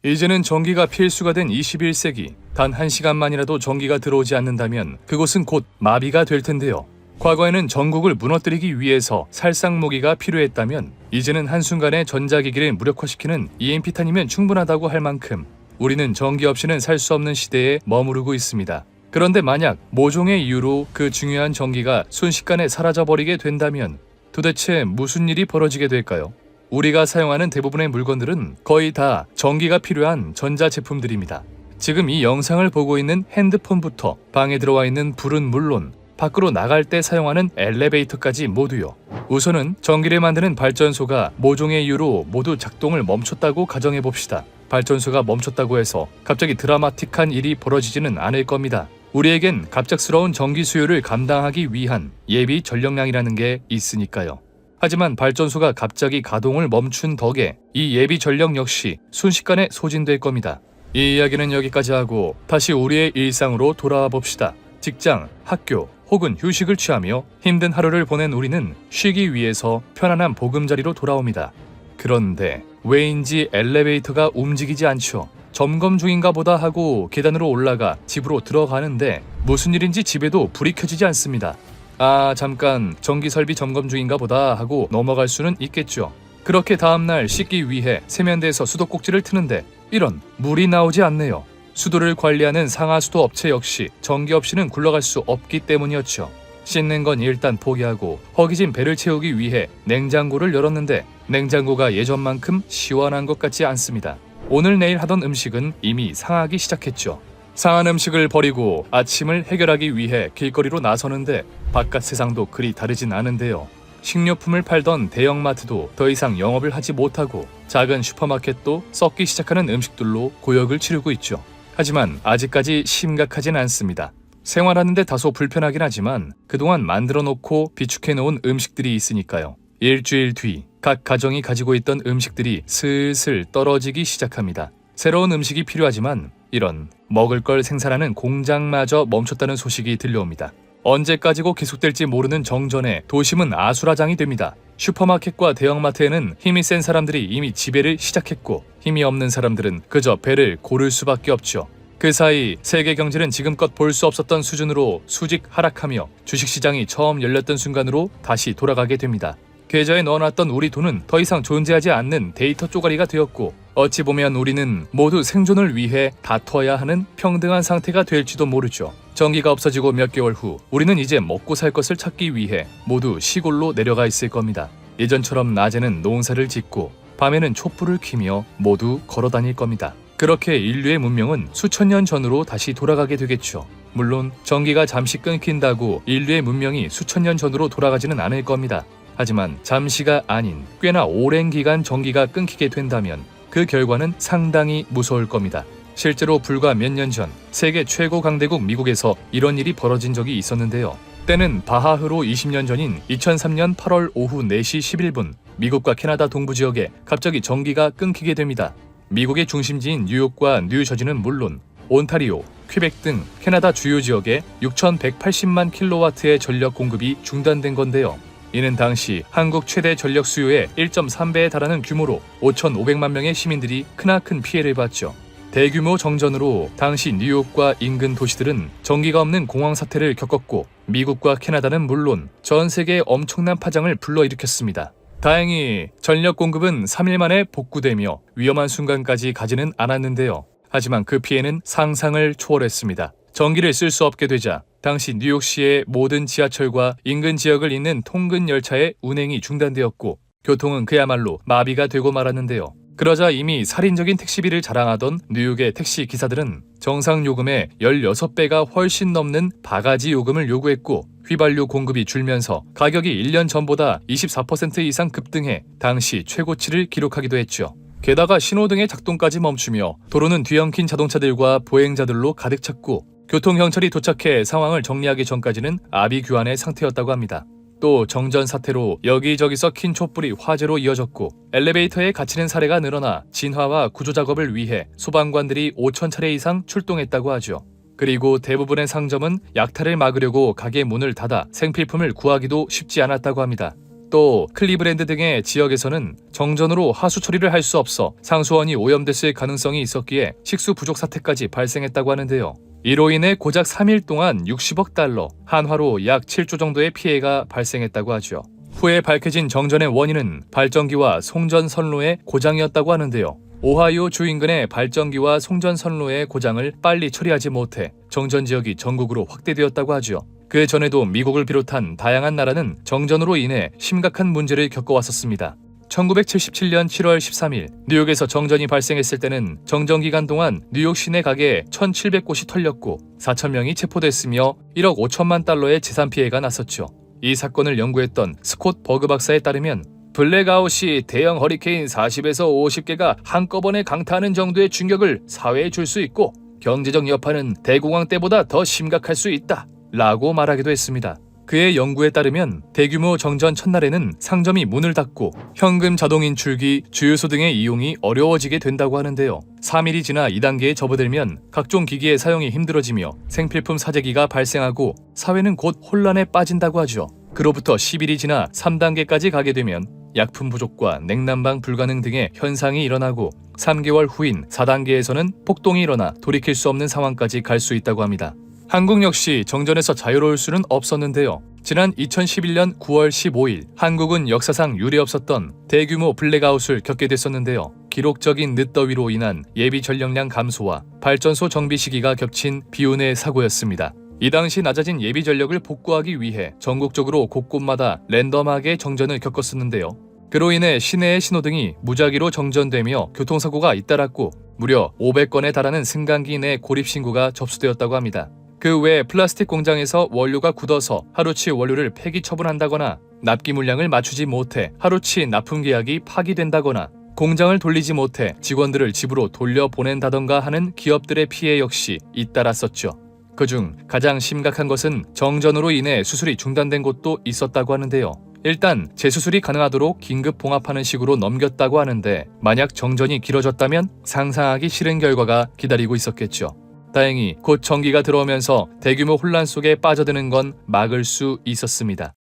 이제는 전기가 필수가 된 21세기, 단 1시간만이라도 전기가 들어오지 않는다면 그곳은 곧 마비가 될 텐데요. 과거에는 전국을 무너뜨리기 위해서 살상무기가 필요했다면 이제는 한순간에 전자기기를 무력화시키는 EMP탄이면 충분하다고 할 만큼 우리는 전기 없이는 살 수 없는 시대에 머무르고 있습니다. 그런데 만약 모종의 이유로 그 중요한 전기가 순식간에 사라져버리게 된다면 도대체 무슨 일이 벌어지게 될까요? 우리가 사용하는 대부분의 물건들은 거의 다 전기가 필요한 전자제품들입니다. 지금 이 영상을 보고 있는 핸드폰부터 방에 들어와 있는 불은 물론 밖으로 나갈 때 사용하는 엘리베이터까지 모두요. 우선은 전기를 만드는 발전소가 모종의 이유로 모두 작동을 멈췄다고 가정해봅시다. 발전소가 멈췄다고 해서 갑자기 드라마틱한 일이 벌어지지는 않을 겁니다. 우리에겐 갑작스러운 전기 수요를 감당하기 위한 예비 전력량이라는 게 있으니까요. 하지만 발전소가 갑자기 가동을 멈춘 덕에 이 예비 전력 역시 순식간에 소진될 겁니다. 이 이야기는 여기까지 하고 다시 우리의 일상으로 돌아와 봅시다. 직장, 학교, 혹은 휴식을 취하며 힘든 하루를 보낸 우리는 쉬기 위해서 편안한 보금자리로 돌아옵니다. 그런데 왜인지 엘리베이터가 움직이지 않죠. 점검 중인가 보다 하고 계단으로 올라가 집으로 들어가는데 무슨 일인지 집에도 불이 켜지지 않습니다. 아, 잠깐 전기 설비 점검 중인가 보다 하고 넘어갈 수는 있겠죠. 그렇게 다음날 씻기 위해 세면대에서 수도꼭지를 트는데 이런 물이 나오지 않네요. 수도를 관리하는 상하수도 업체 역시 전기 없이는 굴러갈 수 없기 때문이었죠. 씻는 건 일단 포기하고 허기진 배를 채우기 위해 냉장고를 열었는데 냉장고가 예전만큼 시원한 것 같지 않습니다. 오늘 내일 하던 음식은 이미 상하기 시작했죠. 상한 음식을 버리고 아침을 해결하기 위해 길거리로 나서는데 바깥 세상도 그리 다르진 않은데요. 식료품을 팔던 대형마트도 더 이상 영업을 하지 못하고 작은 슈퍼마켓도 썩기 시작하는 음식들로 고역을 치르고 있죠. 하지만 아직까지 심각하진 않습니다. 생활하는데 다소 불편하긴 하지만 그동안 만들어 놓고 비축해 놓은 음식들이 있으니까요. 일주일 뒤 각 가정이 가지고 있던 음식들이 슬슬 떨어지기 시작합니다. 새로운 음식이 필요하지만 이런 먹을 걸 생산하는 공장마저 멈췄다는 소식이 들려옵니다. 언제까지고 계속될지 모르는 정전에 도심은 아수라장이 됩니다. 슈퍼마켓과 대형마트에는 힘이 센 사람들이 이미 지배를 시작했고 힘이 없는 사람들은 그저 배를 고를 수밖에 없죠. 그 사이 세계 경제는 지금껏 볼 수 없었던 수준으로 수직 하락하며 주식시장이 처음 열렸던 순간으로 다시 돌아가게 됩니다. 계좌에 넣어놨던 우리 돈은 더 이상 존재하지 않는 데이터 쪼가리가 되었고 어찌 보면 우리는 모두 생존을 위해 다퉈야 하는 평등한 상태가 될지도 모르죠. 전기가 없어지고 몇 개월 후 우리는 이제 먹고 살 것을 찾기 위해 모두 시골로 내려가 있을 겁니다. 예전처럼 낮에는 농사를 짓고 밤에는 촛불을 켜며 모두 걸어 다닐 겁니다. 그렇게 인류의 문명은 수천 년 전으로 다시 돌아가게 되겠죠. 물론 전기가 잠시 끊긴다고 인류의 문명이 수천 년 전으로 돌아가지는 않을 겁니다. 하지만 잠시가 아닌 꽤나 오랜 기간 전기가 끊기게 된다면 그 결과는 상당히 무서울 겁니다. 실제로 불과 몇 년 전 세계 최고 강대국 미국에서 이런 일이 벌어진 적이 있었는데요. 때는 바하흐로 20년 전인 2003년 8월 오후 4시 11분 미국과 캐나다 동부 지역에 갑자기 전기가 끊기게 됩니다. 미국의 중심지인 뉴욕과 뉴저지는 물론 온타리오, 퀘벡 등 캐나다 주요 지역에 6,180만 킬로와트의 전력 공급이 중단된 건데요. 이는 당시 한국 최대 전력 수요의 1.3배에 달하는 규모로 5,500만 명의 시민들이 크나큰 피해를 봤죠. 대규모 정전으로 당시 뉴욕과 인근 도시들은 전기가 없는 공황 사태를 겪었고 미국과 캐나다는 물론 전 세계에 엄청난 파장을 불러일으켰습니다. 다행히 전력 공급은 3일 만에 복구되며 위험한 순간까지 가지는 않았는데요. 하지만 그 피해는 상상을 초월했습니다. 전기를 쓸 수 없게 되자 당시 뉴욕시의 모든 지하철과 인근 지역을 잇는 통근 열차의 운행이 중단되었고 교통은 그야말로 마비가 되고 말았는데요. 그러자 이미 살인적인 택시비를 자랑하던 뉴욕의 택시 기사들은 정상 요금의 16배가 훨씬 넘는 바가지 요금을 요구했고 휘발유 공급이 줄면서 가격이 1년 전보다 24% 이상 급등해 당시 최고치를 기록하기도 했죠. 게다가 신호등의 작동까지 멈추며 도로는 뒤엉킨 자동차들과 보행자들로 가득 찼고 교통경찰이 도착해 상황을 정리하기 전까지는 아비규환의 상태였다고 합니다. 또 정전 사태로 여기저기서 킨 촛불이 화재로 이어졌고 엘리베이터에 갇히는 사례가 늘어나 진화와 구조 작업을 위해 소방관들이 5,000차례 이상 출동했다고 하죠. 그리고 대부분의 상점은 약탈을 막으려고 가게 문을 닫아 생필품을 구하기도 쉽지 않았다고 합니다. 또 클리브랜드 등의 지역에서는 정전으로 하수 처리를 할 수 없어 상수원이 오염됐을 가능성이 있었기에 식수 부족 사태까지 발생했다고 하는데요. 이로 인해 고작 3일 동안 60억 달러, 한화로 약 7조 정도의 피해가 발생했다고 하죠. 후에 밝혀진 정전의 원인은 발전기와 송전 선로의 고장이었다고 하는데요. 오하이오 주 인근의 발전기와 송전 선로의 고장을 빨리 처리하지 못해 정전 지역이 전국으로 확대되었다고 하죠. 그 전에도 미국을 비롯한 다양한 나라는 정전으로 인해 심각한 문제를 겪어왔었습니다. 1977년 7월 13일 뉴욕에서 정전이 발생했을 때는 정전 기간 동안 뉴욕 시내 가게 1,700곳이 털렸고 4,000명이 체포됐으며 1억 5천만 달러의 재산 피해가 났었죠. 이 사건을 연구했던 스콧 버그 박사에 따르면 블랙아웃이 대형 허리케인 40에서 50개가 한꺼번에 강타하는 정도의 충격을 사회에 줄 수 있고 경제적 여파는 대공황 때보다 더 심각할 수 있다 라고 말하기도 했습니다. 그의 연구에 따르면 대규모 정전 첫날에는 상점이 문을 닫고 현금 자동 인출기, 주유소 등의 이용이 어려워지게 된다고 하는데요. 3일이 지나 2단계에 접어들면 각종 기기의 사용이 힘들어지며 생필품 사재기가 발생하고 사회는 곧 혼란에 빠진다고 하죠. 그로부터 10일이 지나 3단계까지 가게 되면 약품 부족과 냉난방 불가능 등의 현상이 일어나고 3개월 후인 4단계에서는 폭동이 일어나 돌이킬 수 없는 상황까지 갈 수 있다고 합니다. 한국 역시 정전에서 자유로울 수는 없었는데요. 지난 2011년 9월 15일 한국은 역사상 유례없었던 대규모 블랙아웃을 겪게 됐었는데요. 기록적인 늦더위로 인한 예비 전력량 감소와 발전소 정비 시기가 겹친 비운의 사고였습니다. 이 당시 낮아진 예비 전력을 복구하기 위해 전국적으로 곳곳마다 랜덤하게 정전을 겪었었는데요. 그로 인해 시내의 신호등이 무작위로 정전되며 교통사고가 잇따랐고 무려 500건에 달하는 승강기 내 고립신고가 접수되었다고 합니다. 그 외 플라스틱 공장에서 원료가 굳어서 하루치 원료를 폐기 처분한다거나 납기 물량을 맞추지 못해 하루치 납품 계약이 파기된다거나 공장을 돌리지 못해 직원들을 집으로 돌려보낸다던가 하는 기업들의 피해 역시 잇따랐었죠. 그중 가장 심각한 것은 정전으로 인해 수술이 중단된 곳도 있었다고 하는데요. 일단 재수술이 가능하도록 긴급 봉합하는 식으로 넘겼다고 하는데 만약 정전이 길어졌다면 상상하기 싫은 결과가 기다리고 있었겠죠. 다행히 곧 전기가 들어오면서 대규모 혼란 속에 빠져드는 건 막을 수 있었습니다.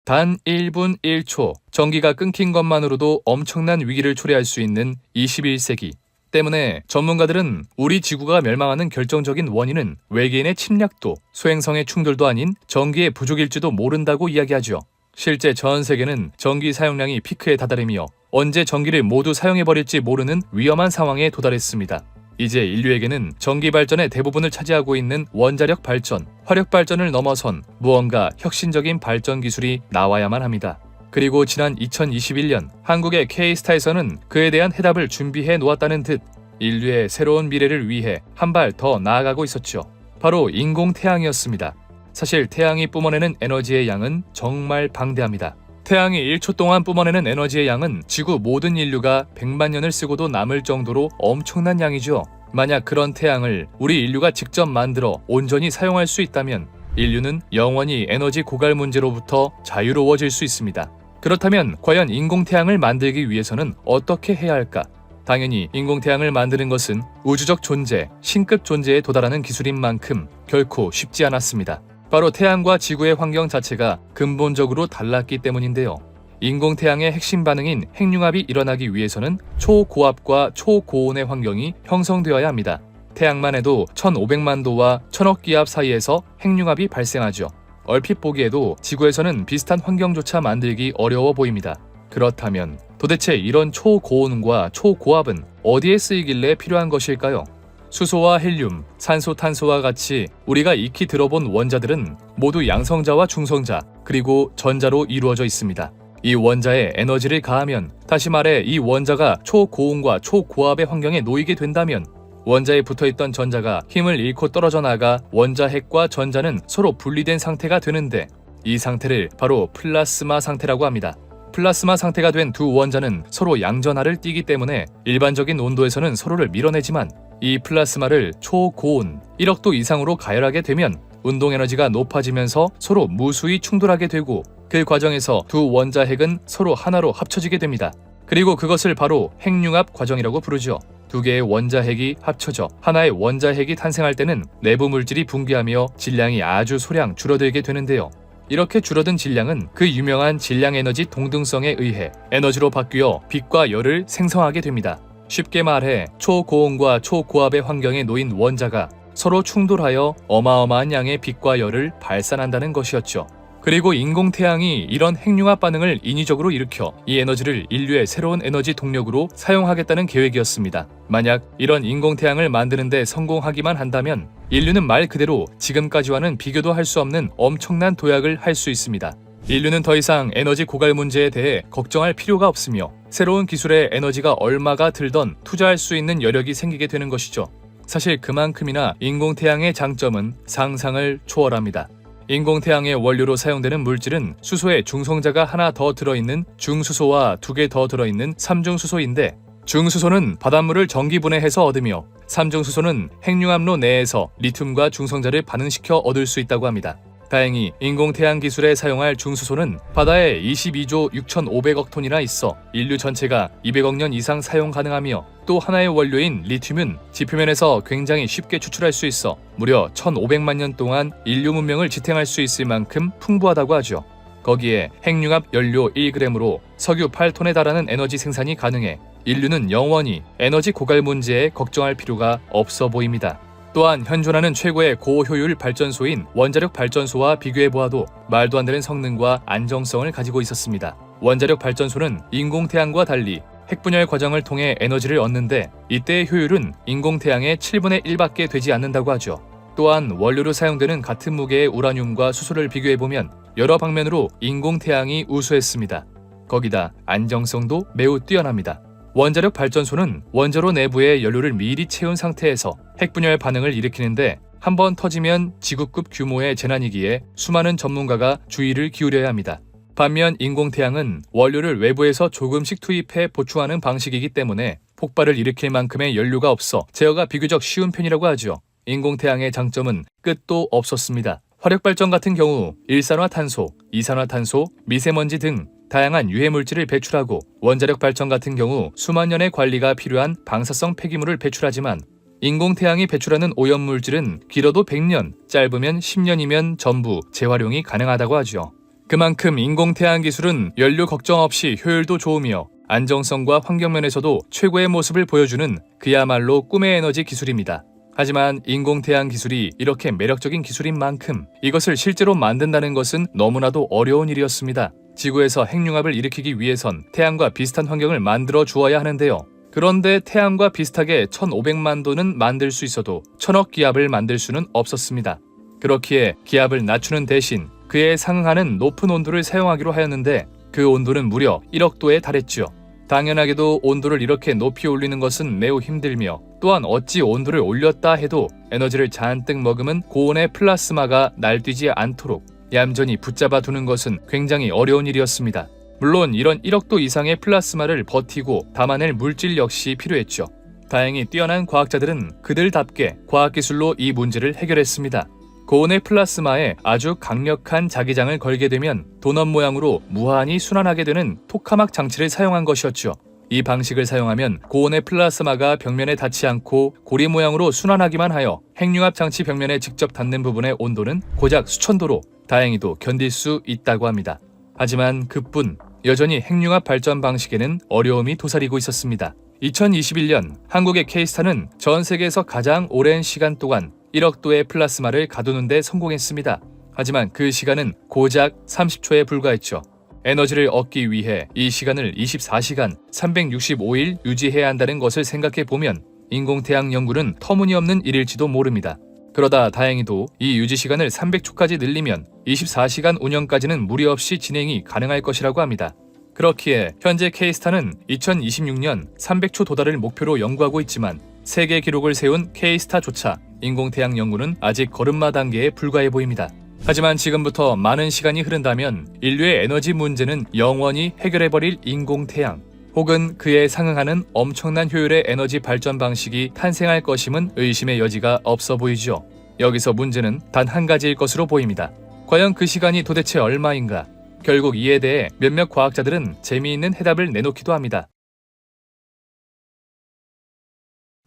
단 1분 1초 전기가 끊긴 것만으로도 엄청난 위기를 초래할 수 있는 21세기. 때문에 전문가들은 우리 지구가 멸망하는 결정적인 원인은 외계인의 침략도, 소행성의 충돌도 아닌 전기의 부족일지도 모른다고 이야기하죠. 실제 전 세계는 전기 사용량이 피크에 다다르며 언제 전기를 모두 사용해버릴지 모르는 위험한 상황에 도달했습니다. 이제 인류에게는 전기 발전의 대부분을 차지하고 있는 원자력 발전, 화력 발전을 넘어선 무언가 혁신적인 발전 기술이 나와야만 합니다. 그리고 지난 2021년 한국의 K스타에서는 그에 대한 해답을 준비해 놓았다는 듯 인류의 새로운 미래를 위해 한 발 더 나아가고 있었죠. 바로 인공태양이었습니다. 사실 태양이 뿜어내는 에너지의 양은 정말 방대합니다. 태양이 1초 동안 뿜어내는 에너지의 양은 지구 모든 인류가 100만 년을 쓰고도 남을 정도로 엄청난 양이죠. 만약 그런 태양을 우리 인류가 직접 만들어 온전히 사용할 수 있다면 인류는 영원히 에너지 고갈 문제로부터 자유로워질 수 있습니다. 그렇다면 과연 인공태양을 만들기 위해서는 어떻게 해야 할까? 당연히 인공태양을 만드는 것은 우주적 존재, 신급 존재에 도달하는 기술인 만큼 결코 쉽지 않았습니다. 바로 태양과 지구의 환경 자체가 근본적으로 달랐기 때문인데요. 인공태양의 핵심 반응인 핵융합이 일어나기 위해서는 초고압과 초고온의 환경이 형성되어야 합니다. 태양만 해도 1500만 도와 1000억 기압 사이에서 핵융합이 발생하죠. 얼핏 보기에도 지구에서는 비슷한 환경조차 만들기 어려워 보입니다. 그렇다면 도대체 이런 초고온과 초고압은 어디에 쓰이길래 필요한 것일까요? 수소와 헬륨, 산소, 탄소와 같이 우리가 익히 들어본 원자들은 모두 양성자와 중성자, 그리고 전자로 이루어져 있습니다. 이 원자에 에너지를 가하면, 다시 말해 이 원자가 초고온과 초고압의 환경에 놓이게 된다면 원자에 붙어있던 전자가 힘을 잃고 떨어져 나가 원자 핵과 전자는 서로 분리된 상태가 되는데 이 상태를 바로 플라스마 상태라고 합니다. 플라스마 상태가 된 두 원자는 서로 양전하를 띠기 때문에 일반적인 온도에서는 서로를 밀어내지만 이 플라스마를 초고온 1억 도 이상으로 가열하게 되면 운동 에너지가 높아지면서 서로 무수히 충돌하게 되고 그 과정에서 두 원자 핵은 서로 하나로 합쳐지게 됩니다. 그리고 그것을 바로 핵융합 과정이라고 부르죠. 두 개의 원자 핵이 합쳐져 하나의 원자 핵이 탄생할 때는 내부 물질이 붕괴하며 질량이 아주 소량 줄어들게 되는데요. 이렇게 줄어든 질량은 그 유명한 질량 에너지 동등성에 의해 에너지로 바뀌어 빛과 열을 생성하게 됩니다. 쉽게 말해 초고온과 초고압의 환경에 놓인 원자가 서로 충돌하여 어마어마한 양의 빛과 열을 발산한다는 것이었죠. 그리고 인공태양이 이런 핵융합 반응을 인위적으로 일으켜 이 에너지를 인류의 새로운 에너지 동력으로 사용하겠다는 계획이었습니다. 만약 이런 인공태양을 만드는 데 성공하기만 한다면 인류는 말 그대로 지금까지와는 비교도 할 수 없는 엄청난 도약을 할 수 있습니다. 인류는 더 이상 에너지 고갈 문제에 대해 걱정할 필요가 없으며 새로운 기술에 에너지가 얼마가 들던 투자할 수 있는 여력이 생기게 되는 것이죠. 사실 그만큼이나 인공태양의 장점은 상상을 초월합니다. 인공태양의 원료로 사용되는 물질은 수소에 중성자가 하나 더 들어있는 중수소와 2개 더 들어있는 삼중수소인데 중수소는 바닷물을 전기분해해서 얻으며 삼중수소는 핵융합로 내에서 리튬과 중성자를 반응시켜 얻을 수 있다고 합니다. 다행히 인공태양 기술에 사용할 중수소는 바다에 22조 6,500억 톤이나 있어 인류 전체가 200억 년 이상 사용 가능하며 또 하나의 원료인 리튬은 지표면에서 굉장히 쉽게 추출할 수 있어 무려 1,500만 년 동안 인류 문명을 지탱할 수 있을 만큼 풍부하다고 하죠. 거기에 핵융합 연료 1g으로 석유 8톤에 달하는 에너지 생산이 가능해 인류는 영원히 에너지 고갈 문제에 걱정할 필요가 없어 보입니다. 또한 현존하는 최고의 고효율 발전소인 원자력 발전소와 비교해보아도 말도 안 되는 성능과 안정성을 가지고 있었습니다. 원자력 발전소는 인공태양과 달리 핵분열 과정을 통해 에너지를 얻는데 이때의 효율은 인공태양의 7분의 1밖에 되지 않는다고 하죠. 또한 원료로 사용되는 같은 무게의 우라늄과 수소를 비교해보면 여러 방면으로 인공태양이 우수했습니다. 거기다 안정성도 매우 뛰어납니다. 원자력 발전소는 원자로 내부의 연료를 미리 채운 상태에서 핵분열 반응을 일으키는데 한번 터지면 지구급 규모의 재난이기에 수많은 전문가가 주의를 기울여야 합니다. 반면 인공태양은 원료를 외부에서 조금씩 투입해 보충하는 방식이기 때문에 폭발을 일으킬 만큼의 연료가 없어 제어가 비교적 쉬운 편이라고 하죠. 인공태양의 장점은 끝도 없었습니다. 화력발전 같은 경우 일산화탄소, 이산화탄소, 미세먼지 등 다양한 유해물질을 배출하고 원자력 발전 같은 경우 수만 년의 관리가 필요한 방사성 폐기물을 배출하지만 인공태양이 배출하는 오염물질은 길어도 100년, 짧으면 10년이면 전부 재활용이 가능하다고 하죠. 그만큼 인공태양 기술은 연료 걱정 없이 효율도 좋으며 안정성과 환경면에서도 최고의 모습을 보여주는 그야말로 꿈의 에너지 기술입니다. 하지만 인공태양 기술이 이렇게 매력적인 기술인 만큼 이것을 실제로 만든다는 것은 너무나도 어려운 일이었습니다. 지구에서 핵융합을 일으키기 위해선 태양과 비슷한 환경을 만들어 주어야 하는데요. 그런데 태양과 비슷하게 1500만 도는 만들 수 있어도 1000억 기압을 만들 수는 없었습니다. 그렇기에 기압을 낮추는 대신 그에 상응하는 높은 온도를 사용하기로 하였는데 그 온도는 무려 1억 도에 달했죠. 당연하게도 온도를 이렇게 높이 올리는 것은 매우 힘들며 또한 어찌 온도를 올렸다 해도 에너지를 잔뜩 머금은 고온의 플라스마가 날뛰지 않도록 얌전히 붙잡아 두는 것은 굉장히 어려운 일이었습니다. 물론 이런 1억 도 이상의 플라스마를 버티고 담아낼 물질 역시 필요했죠. 다행히 뛰어난 과학자들은 그들답게 과학기술로 이 문제를 해결했습니다. 고온의 플라스마에 아주 강력한 자기장을 걸게 되면 도넛 모양으로 무한히 순환하게 되는 토카막 장치를 사용한 것이었죠. 이 방식을 사용하면 고온의 플라스마가 벽면에 닿지 않고 고리 모양으로 순환하기만 하여 핵융합 장치 벽면에 직접 닿는 부분의 온도는 고작 수천 도로 다행히도 견딜 수 있다고 합니다. 하지만 그뿐 여전히 핵융합 발전 방식에는 어려움이 도사리고 있었습니다. 2021년 한국의 K스타는 전 세계에서 가장 오랜 시간 동안 1억 도의 플라스마를 가두는 데 성공했습니다. 하지만 그 시간은 고작 30초에 불과했죠. 에너지를 얻기 위해 이 시간을 24시간 365일 유지해야 한다는 것을 생각해보면 인공태양 연구는 터무니없는 일일지도 모릅니다. 그러다 다행히도 이 유지시간을 300초까지 늘리면 24시간 운영까지는 무리 없이 진행이 가능할 것이라고 합니다. 그렇기에 현재 K스타는 2026년 300초 도달을 목표로 연구하고 있지만 세계 기록을 세운 K스타조차 인공태양 연구는 아직 걸음마 단계에 불과해 보입니다. 하지만 지금부터 많은 시간이 흐른다면 인류의 에너지 문제는 영원히 해결해버릴 인공태양 혹은 그에 상응하는 엄청난 효율의 에너지 발전 방식이 탄생할 것임은 의심의 여지가 없어 보이죠. 여기서 문제는 단 한 가지일 것으로 보입니다. 과연 그 시간이 도대체 얼마인가? 결국 이에 대해 몇몇 과학자들은 재미있는 해답을 내놓기도 합니다.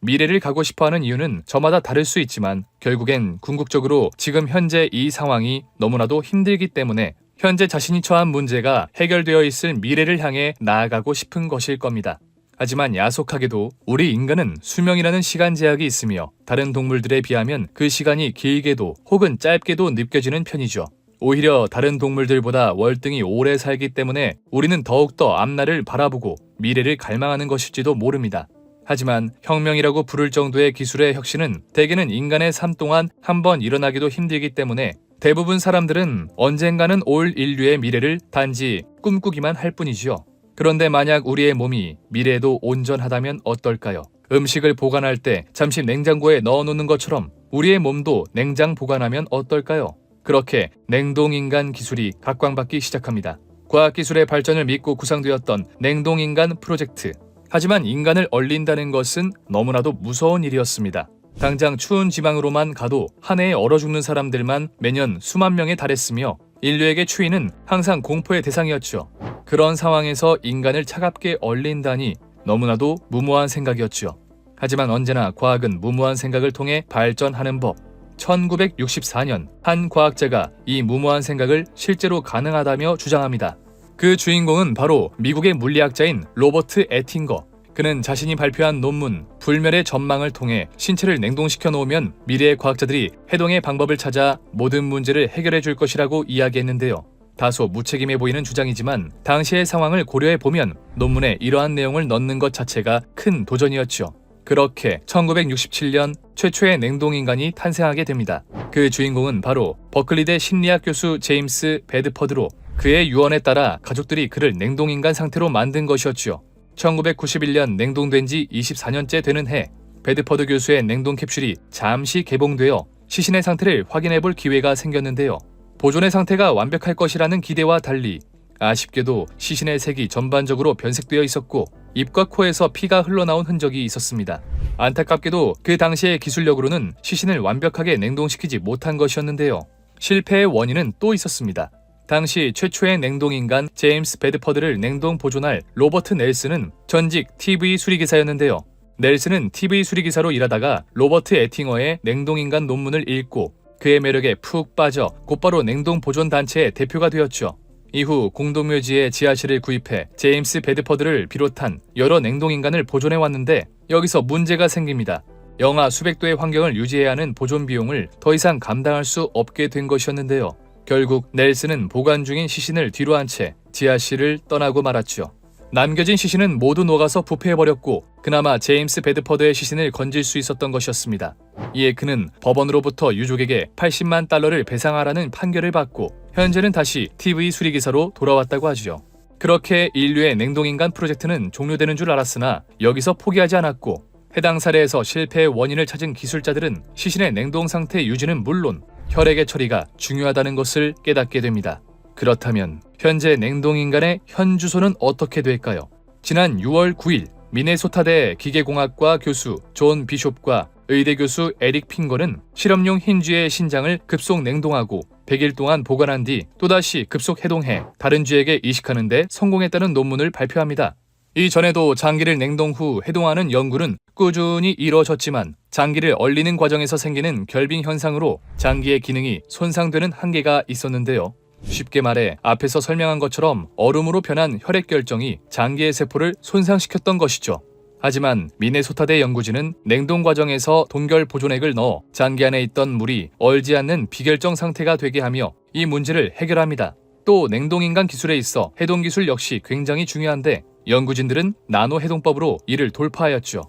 미래를 가고 싶어하는 이유는 저마다 다를 수 있지만 결국엔 궁극적으로 지금 현재 이 상황이 너무나도 힘들기 때문에 현재 자신이 처한 문제가 해결되어 있을 미래를 향해 나아가고 싶은 것일 겁니다. 하지만 야속하게도 우리 인간은 수명이라는 시간 제약이 있으며 다른 동물들에 비하면 그 시간이 길게도 혹은 짧게도 느껴지는 편이죠. 오히려 다른 동물들보다 월등히 오래 살기 때문에 우리는 더욱더 앞날을 바라보고 미래를 갈망하는 것일지도 모릅니다. 하지만 혁명이라고 부를 정도의 기술의 혁신은 대개는 인간의 삶 동안 한 번 일어나기도 힘들기 때문에 대부분 사람들은 언젠가는 올 인류의 미래를 단지 꿈꾸기만 할 뿐이지요. 그런데 만약 우리의 몸이 미래에도 온전하다면 어떨까요? 음식을 보관할 때 잠시 냉장고에 넣어놓는 것처럼 우리의 몸도 냉장 보관하면 어떨까요? 그렇게 냉동인간 기술이 각광받기 시작합니다. 과학기술의 발전을 믿고 구상되었던 냉동인간 프로젝트. 하지만 인간을 얼린다는 것은 너무나도 무서운 일이었습니다. 당장 추운 지방으로만 가도 한 해에 얼어 죽는 사람들만 매년 수만 명에 달했으며 인류에게 추위는 항상 공포의 대상이었죠. 그런 상황에서 인간을 차갑게 얼린다니 너무나도 무모한 생각이었죠. 하지만 언제나 과학은 무모한 생각을 통해 발전하는 법. 1964년 한 과학자가 이 무모한 생각을 실제로 가능하다며 주장합니다. 그 주인공은 바로 미국의 물리학자인 로버트 에팅거. 그는 자신이 발표한 논문 불멸의 전망을 통해 신체를 냉동시켜 놓으면 미래의 과학자들이 해동의 방법을 찾아 모든 문제를 해결해 줄 것이라고 이야기했는데요. 다소 무책임해 보이는 주장이지만 당시의 상황을 고려해 보면 논문에 이러한 내용을 넣는 것 자체가 큰 도전이었죠. 그렇게 1967년 최초의 냉동인간이 탄생하게 됩니다. 그 주인공은 바로 버클리대 심리학 교수 제임스 베드퍼드로 그의 유언에 따라 가족들이 그를 냉동인간 상태로 만든 것이었죠. 1991년 냉동된 지 24년째 되는 해, 베드퍼드 교수의 냉동 캡슐이 잠시 개봉되어 시신의 상태를 확인해 볼 기회가 생겼는데요. 보존의 상태가 완벽할 것이라는 기대와 달리 아쉽게도 시신의 색이 전반적으로 변색되어 있었고 입과 코에서 피가 흘러나온 흔적이 있었습니다. 안타깝게도 그 당시의 기술력으로는 시신을 완벽하게 냉동시키지 못한 것이었는데요. 실패의 원인은 또 있었습니다. 당시 최초의 냉동인간 제임스 베드퍼드를 냉동 보존할 로버트 넬슨은 전직 TV 수리기사였는데요. 넬슨은 TV 수리기사로 일하다가 로버트 에팅어의 냉동인간 논문을 읽고 그의 매력에 푹 빠져 곧바로 냉동 보존 단체의 대표가 되었죠. 이후 공동묘지에 지하실을 구입해 제임스 베드퍼드를 비롯한 여러 냉동인간을 보존해왔는데 여기서 문제가 생깁니다. 영하 수백 도의 환경을 유지해야 하는 보존 비용을 더 이상 감당할 수 없게 된 것이었는데요. 결국 넬슨은 보관 중인 시신을 뒤로 한 채 지하실을 떠나고 말았죠. 남겨진 시신은 모두 녹아서 부패해버렸고 그나마 제임스 베드퍼드의 시신을 건질 수 있었던 것이었습니다. 이에 그는 법원으로부터 유족에게 80만 달러를 배상하라는 판결을 받고 현재는 다시 TV 수리기사로 돌아왔다고 하죠. 그렇게 인류의 냉동인간 프로젝트는 종료되는 줄 알았으나 여기서 포기하지 않았고 해당 사례에서 실패의 원인을 찾은 기술자들은 시신의 냉동 상태 유지는 물론 혈액의 처리가 중요하다는 것을 깨닫게 됩니다. 그렇다면 현재 냉동인간의 현 주소는 어떻게 될까요? 지난 6월 9일 미네소타대 기계공학과 교수 존 비숍과 의대 교수 에릭 핑거는 실험용 흰쥐의 신장을 급속 냉동하고 100일 동안 보관한 뒤 또다시 급속 해동해 다른 쥐에게 이식하는 데 성공했다는 논문을 발표합니다. 이전에도 장기를 냉동 후 해동하는 연구는 꾸준히 이루어졌지만 장기를 얼리는 과정에서 생기는 결빙 현상으로 장기의 기능이 손상되는 한계가 있었는데요. 쉽게 말해 앞에서 설명한 것처럼 얼음으로 변한 혈액 결정이 장기의 세포를 손상시켰던 것이죠. 하지만 미네소타대 연구진은 냉동 과정에서 동결 보존액을 넣어 장기 안에 있던 물이 얼지 않는 비결정 상태가 되게 하며 이 문제를 해결합니다. 또 냉동인간 기술에 있어 해동 기술 역시 굉장히 중요한데 연구진들은 나노 해동법으로 이를 돌파하였죠.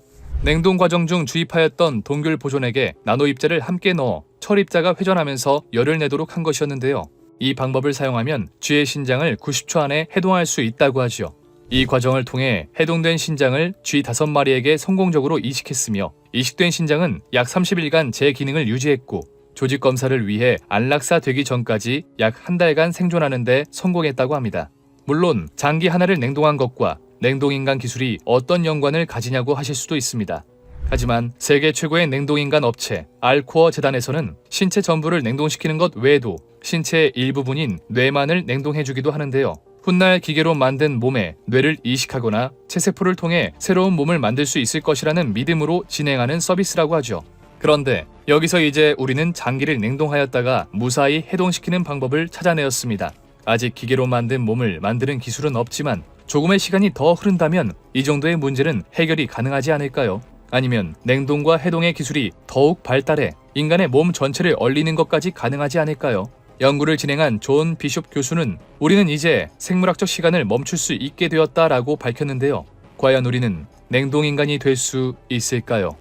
냉동 과정 중 주입하였던 동결 보존액에 나노 입자를 함께 넣어 철 입자가 회전하면서 열을 내도록 한 것이었는데요. 이 방법을 사용하면 쥐의 신장을 90초 안에 해동할 수 있다고 하지요. 이 과정을 통해 해동된 신장을 쥐 5마리에게 성공적으로 이식했으며 이식된 신장은 약 30일간 제 기능을 유지했고 조직 검사를 위해 안락사되기 전까지 약 한 달간 생존하는 데 성공했다고 합니다. 물론 장기 하나를 냉동한 것과 냉동인간 기술이 어떤 연관을 가지냐고 하실 수도 있습니다. 하지만 세계 최고의 냉동인간 업체 알코어 재단에서는 신체 전부를 냉동시키는 것 외에도 신체의 일부분인 뇌만을 냉동해주기도 하는데요. 훗날 기계로 만든 몸에 뇌를 이식하거나 체세포를 통해 새로운 몸을 만들 수 있을 것이라는 믿음으로 진행하는 서비스라고 하죠. 그런데 여기서 이제 우리는 장기를 냉동하였다가 무사히 해동시키는 방법을 찾아내었습니다. 아직 기계로 만든 몸을 만드는 기술은 없지만 조금의 시간이 더 흐른다면 이 정도의 문제는 해결이 가능하지 않을까요? 아니면 냉동과 해동의 기술이 더욱 발달해 인간의 몸 전체를 얼리는 것까지 가능하지 않을까요? 연구를 진행한 존 비숍 교수는 우리는 이제 생물학적 시간을 멈출 수 있게 되었다라고 밝혔는데요. 과연 우리는 냉동인간이 될 수 있을까요?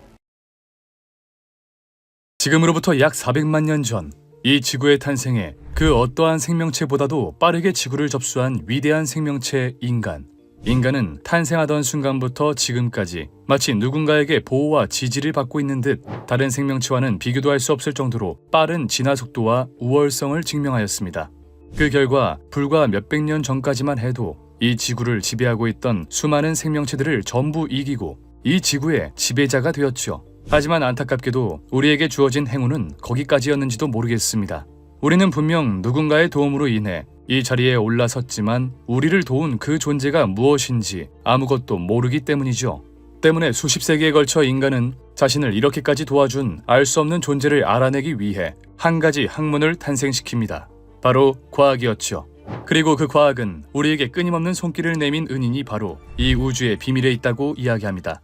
지금으로부터 약 400만 년 전, 이 지구의 탄생에 그 어떠한 생명체보다도 빠르게 지구를 접수한 위대한 생명체 인간. 인간은 탄생하던 순간부터 지금까지 마치 누군가에게 보호와 지지를 받고 있는 듯 다른 생명체와는 비교도 할 수 없을 정도로 빠른 진화 속도와 우월성을 증명하였습니다. 그 결과 불과 몇백 년 전까지만 해도 이 지구를 지배하고 있던 수많은 생명체들을 전부 이기고 이 지구의 지배자가 되었죠. 하지만 안타깝게도 우리에게 주어진 행운은 거기까지였는지도 모르겠습니다. 우리는 분명 누군가의 도움으로 인해 이 자리에 올라섰지만 우리를 도운 그 존재가 무엇인지 아무것도 모르기 때문이죠. 때문에 수십 세기에 걸쳐 인간은 자신을 이렇게까지 도와준 알 수 없는 존재를 알아내기 위해 한 가지 학문을 탄생시킵니다. 바로 과학이었죠. 그리고 그 과학은 우리에게 끊임없는 손길을 내민 은인이 바로 이 우주의 비밀에 있다고 이야기합니다.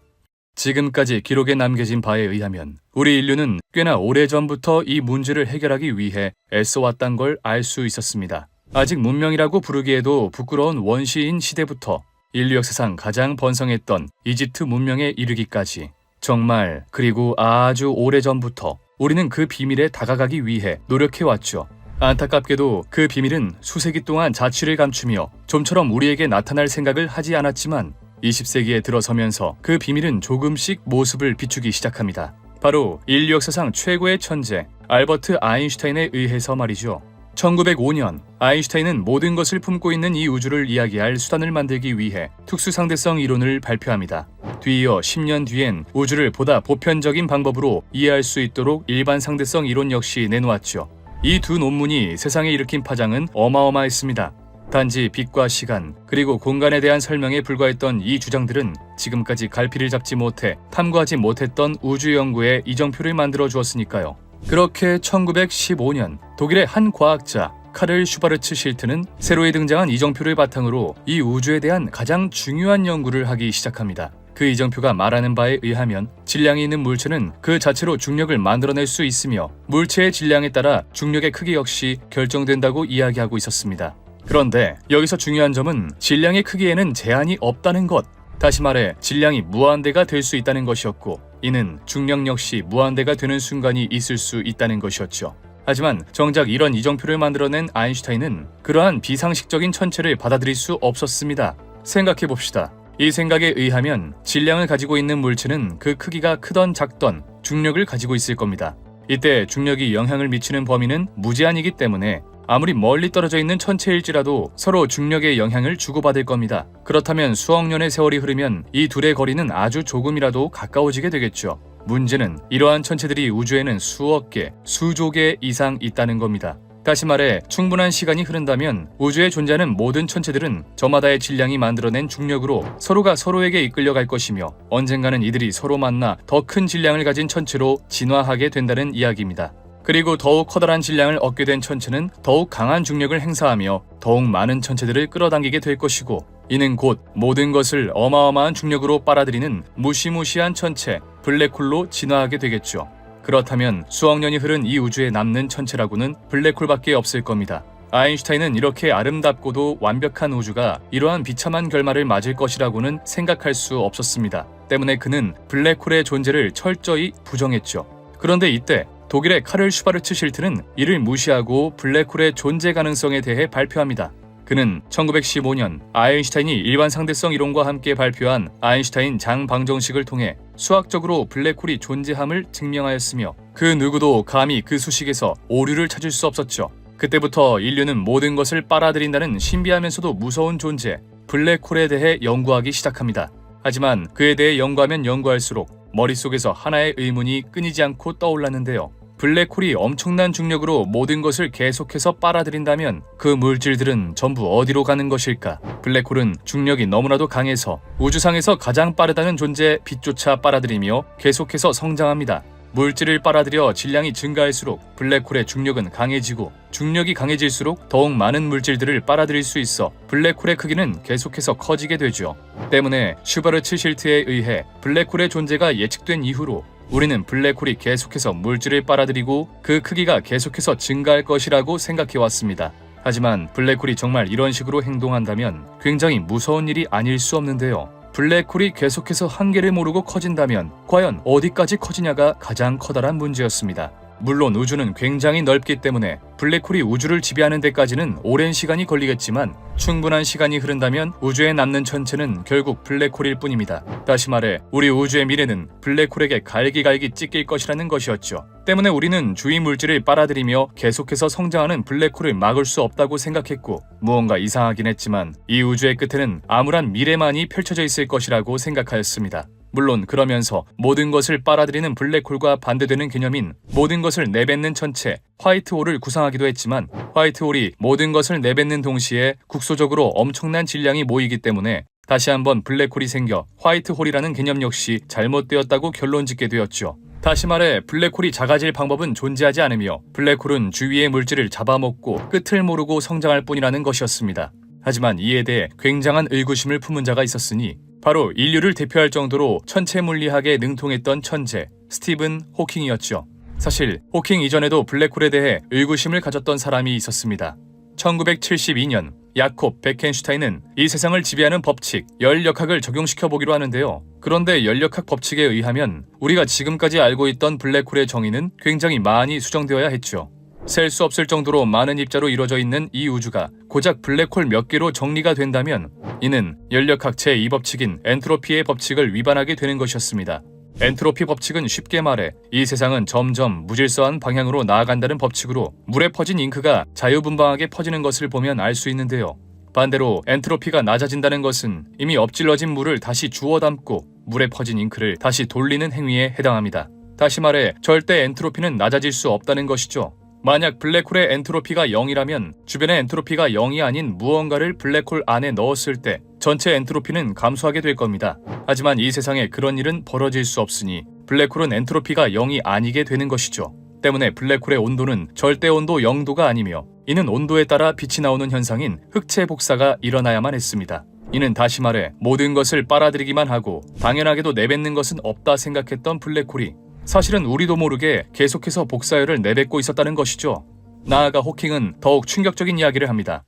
지금까지 기록에 남겨진 바에 의하면 우리 인류는 꽤나 오래전부터 이 문제를 해결하기 위해 애써왔단 걸 알 수 있었습니다. 아직 문명이라고 부르기에도 부끄러운 원시인 시대부터 인류 역사상 가장 번성했던 이집트 문명에 이르기까지 정말 그리고 아주 오래전부터 우리는 그 비밀에 다가가기 위해 노력해왔죠. 안타깝게도 그 비밀은 수세기 동안 자취를 감추며 좀처럼 우리에게 나타날 생각을 하지 않았지만 20세기에 들어서면서 그 비밀은 조금씩 모습을 비추기 시작합니다. 바로 인류 역사상 최고의 천재 알버트 아인슈타인에 의해서 말이죠. 1905년 아인슈타인은 모든 것을 품고 있는 이 우주를 이야기할 수단을 만들기 위해 특수상대성 이론을 발표합니다. 뒤이어 10년 뒤엔 우주를 보다 보편적인 방법으로 이해할 수 있도록 일반 상대성 이론 역시 내놓았죠. 이 두 논문이 세상에 일으킨 파장은 어마어마했습니다. 단지 빛과 시간, 그리고 공간에 대한 설명에 불과했던 이 주장들은 지금까지 갈피를 잡지 못해 탐구하지 못했던 우주 연구의 이정표를 만들어 주었으니까요. 그렇게 1915년 독일의 한 과학자 카를 슈바르츠 실트는 새로이 등장한 이정표를 바탕으로 이 우주에 대한 가장 중요한 연구를 하기 시작합니다. 그 이정표가 말하는 바에 의하면 질량이 있는 물체는 그 자체로 중력을 만들어낼 수 있으며 물체의 질량에 따라 중력의 크기 역시 결정된다고 이야기하고 있었습니다. 그런데 여기서 중요한 점은 질량의 크기에는 제한이 없다는 것, 다시 말해 질량이 무한대가 될 수 있다는 것이었고, 이는 중력 역시 무한대가 되는 순간이 있을 수 있다는 것이었죠. 하지만 정작 이런 이정표를 만들어낸 아인슈타인은 그러한 비상식적인 천체를 받아들일 수 없었습니다. 생각해봅시다. 이 생각에 의하면 질량을 가지고 있는 물체는 그 크기가 크던 작던 중력을 가지고 있을 겁니다. 이때 중력이 영향을 미치는 범위는 무제한이기 때문에 아무리 멀리 떨어져 있는 천체일지라도 서로 중력의 영향을 주고받을 겁니다. 그렇다면 수억 년의 세월이 흐르면 이 둘의 거리는 아주 조금이라도 가까워지게 되겠죠. 문제는 이러한 천체들이 우주에는 수억 개, 수조 개 이상 있다는 겁니다. 다시 말해 충분한 시간이 흐른다면 우주에 존재하는 모든 천체들은 저마다의 질량이 만들어낸 중력으로 서로가 서로에게 이끌려갈 것이며 언젠가는 이들이 서로 만나 더 큰 질량을 가진 천체로 진화하게 된다는 이야기입니다. 그리고 더욱 커다란 질량을 얻게 된 천체는 더욱 강한 중력을 행사하며 더욱 많은 천체들을 끌어당기게 될 것이고, 이는 곧 모든 것을 어마어마한 중력으로 빨아들이는 무시무시한 천체, 블랙홀로 진화하게 되겠죠. 그렇다면 수억 년이 흐른 이 우주에 남는 천체라고는 블랙홀밖에 없을 겁니다. 아인슈타인은 이렇게 아름답고도 완벽한 우주가 이러한 비참한 결말을 맞을 것이라고는 생각할 수 없었습니다. 때문에 그는 블랙홀의 존재를 철저히 부정했죠. 그런데 이때 독일의 카를 슈바르츠 실트는 이를 무시하고 블랙홀의 존재 가능성에 대해 발표합니다. 그는 1915년 아인슈타인이 일반 상대성 이론과 함께 발표한 아인슈타인 장방정식을 통해 수학적으로 블랙홀이 존재함을 증명하였으며, 그 누구도 감히 그 수식에서 오류를 찾을 수 없었죠. 그때부터 인류는 모든 것을 빨아들인다는 신비하면서도 무서운 존재, 블랙홀에 대해 연구하기 시작합니다. 하지만 그에 대해 연구하면 연구할수록 머릿속에서 하나의 의문이 끊이지 않고 떠올랐는데요. 블랙홀이 엄청난 중력으로 모든 것을 계속해서 빨아들인다면 그 물질들은 전부 어디로 가는 것일까? 블랙홀은 중력이 너무나도 강해서 우주상에서 가장 빠르다는 존재 빛조차 빨아들이며 계속해서 성장합니다. 물질을 빨아들여 질량이 증가할수록 블랙홀의 중력은 강해지고, 중력이 강해질수록 더욱 많은 물질들을 빨아들일 수 있어 블랙홀의 크기는 계속해서 커지게 되죠. 때문에 슈바르츠 실트에 의해 블랙홀의 존재가 예측된 이후로 우리는 블랙홀이 계속해서 물질을 빨아들이고 그 크기가 계속해서 증가할 것이라고 생각해왔습니다. 하지만 블랙홀이 정말 이런 식으로 행동한다면 굉장히 무서운 일이 아닐 수 없는데요. 블랙홀이 계속해서 한계를 모르고 커진다면 과연 어디까지 커지냐가 가장 커다란 문제였습니다. 물론 우주는 굉장히 넓기 때문에 블랙홀이 우주를 지배하는 데까지는 오랜 시간이 걸리겠지만 충분한 시간이 흐른다면 우주에 남는 천체는 결국 블랙홀일 뿐입니다. 다시 말해 우리 우주의 미래는 블랙홀에게 갈기갈기 찢길 것이라는 것이었죠. 때문에 우리는 주위 물질을 빨아들이며 계속해서 성장하는 블랙홀을 막을 수 없다고 생각했고, 무언가 이상하긴 했지만 이 우주의 끝에는 암울한 미래만이 펼쳐져 있을 것이라고 생각하였습니다. 물론 그러면서 모든 것을 빨아들이는 블랙홀과 반대되는 개념인 모든 것을 내뱉는 천체, 화이트홀을 구상하기도 했지만, 화이트홀이 모든 것을 내뱉는 동시에 국소적으로 엄청난 질량이 모이기 때문에 다시 한번 블랙홀이 생겨 화이트홀이라는 개념 역시 잘못되었다고 결론짓게 되었죠. 다시 말해 블랙홀이 작아질 방법은 존재하지 않으며 블랙홀은 주위의 물질을 잡아먹고 끝을 모르고 성장할 뿐이라는 것이었습니다. 하지만 이에 대해 굉장한 의구심을 품은 자가 있었으니 바로 인류를 대표할 정도로 천체 물리학에 능통했던 천재 스티븐 호킹이었죠. 사실 호킹 이전에도 블랙홀에 대해 의구심을 가졌던 사람이 있었습니다. 1972년 야콥 베켄슈타인은 이 세상을 지배하는 법칙, 열역학을 적용시켜보기로 하는데요. 그런데 열역학 법칙에 의하면 우리가 지금까지 알고 있던 블랙홀의 정의는 굉장히 많이 수정되어야 했죠. 셀 수 없을 정도로 많은 입자로 이루어져 있는 이 우주가 고작 블랙홀 몇 개로 정리가 된다면 이는 열역학 제2법칙인 엔트로피의 법칙을 위반하게 되는 것이었습니다. 엔트로피 법칙은 쉽게 말해 이 세상은 점점 무질서한 방향으로 나아간다는 법칙으로 물에 퍼진 잉크가 자유분방하게 퍼지는 것을 보면 알 수 있는데요. 반대로 엔트로피가 낮아진다는 것은 이미 엎질러진 물을 다시 주워 담고 물에 퍼진 잉크를 다시 돌리는 행위에 해당합니다. 다시 말해 절대 엔트로피는 낮아질 수 없다는 것이죠. 만약 블랙홀의 엔트로피가 0이라면 주변의 엔트로피가 0이 아닌 무언가를 블랙홀 안에 넣었을 때 전체 엔트로피는 감소하게 될 겁니다. 하지만 이 세상에 그런 일은 벌어질 수 없으니 블랙홀은 엔트로피가 0이 아니게 되는 것이죠. 때문에 블랙홀의 온도는 절대 온도 0도가 아니며 이는 온도에 따라 빛이 나오는 현상인 흑체 복사가 일어나야만 했습니다. 이는 다시 말해 모든 것을 빨아들이기만 하고 당연하게도 내뱉는 것은 없다 생각했던 블랙홀이 사실은 우리도 모르게 계속해서 복사열을 내뱉고 있었다는 것이죠. 나아가 호킹은 더욱 충격적인 이야기를 합니다.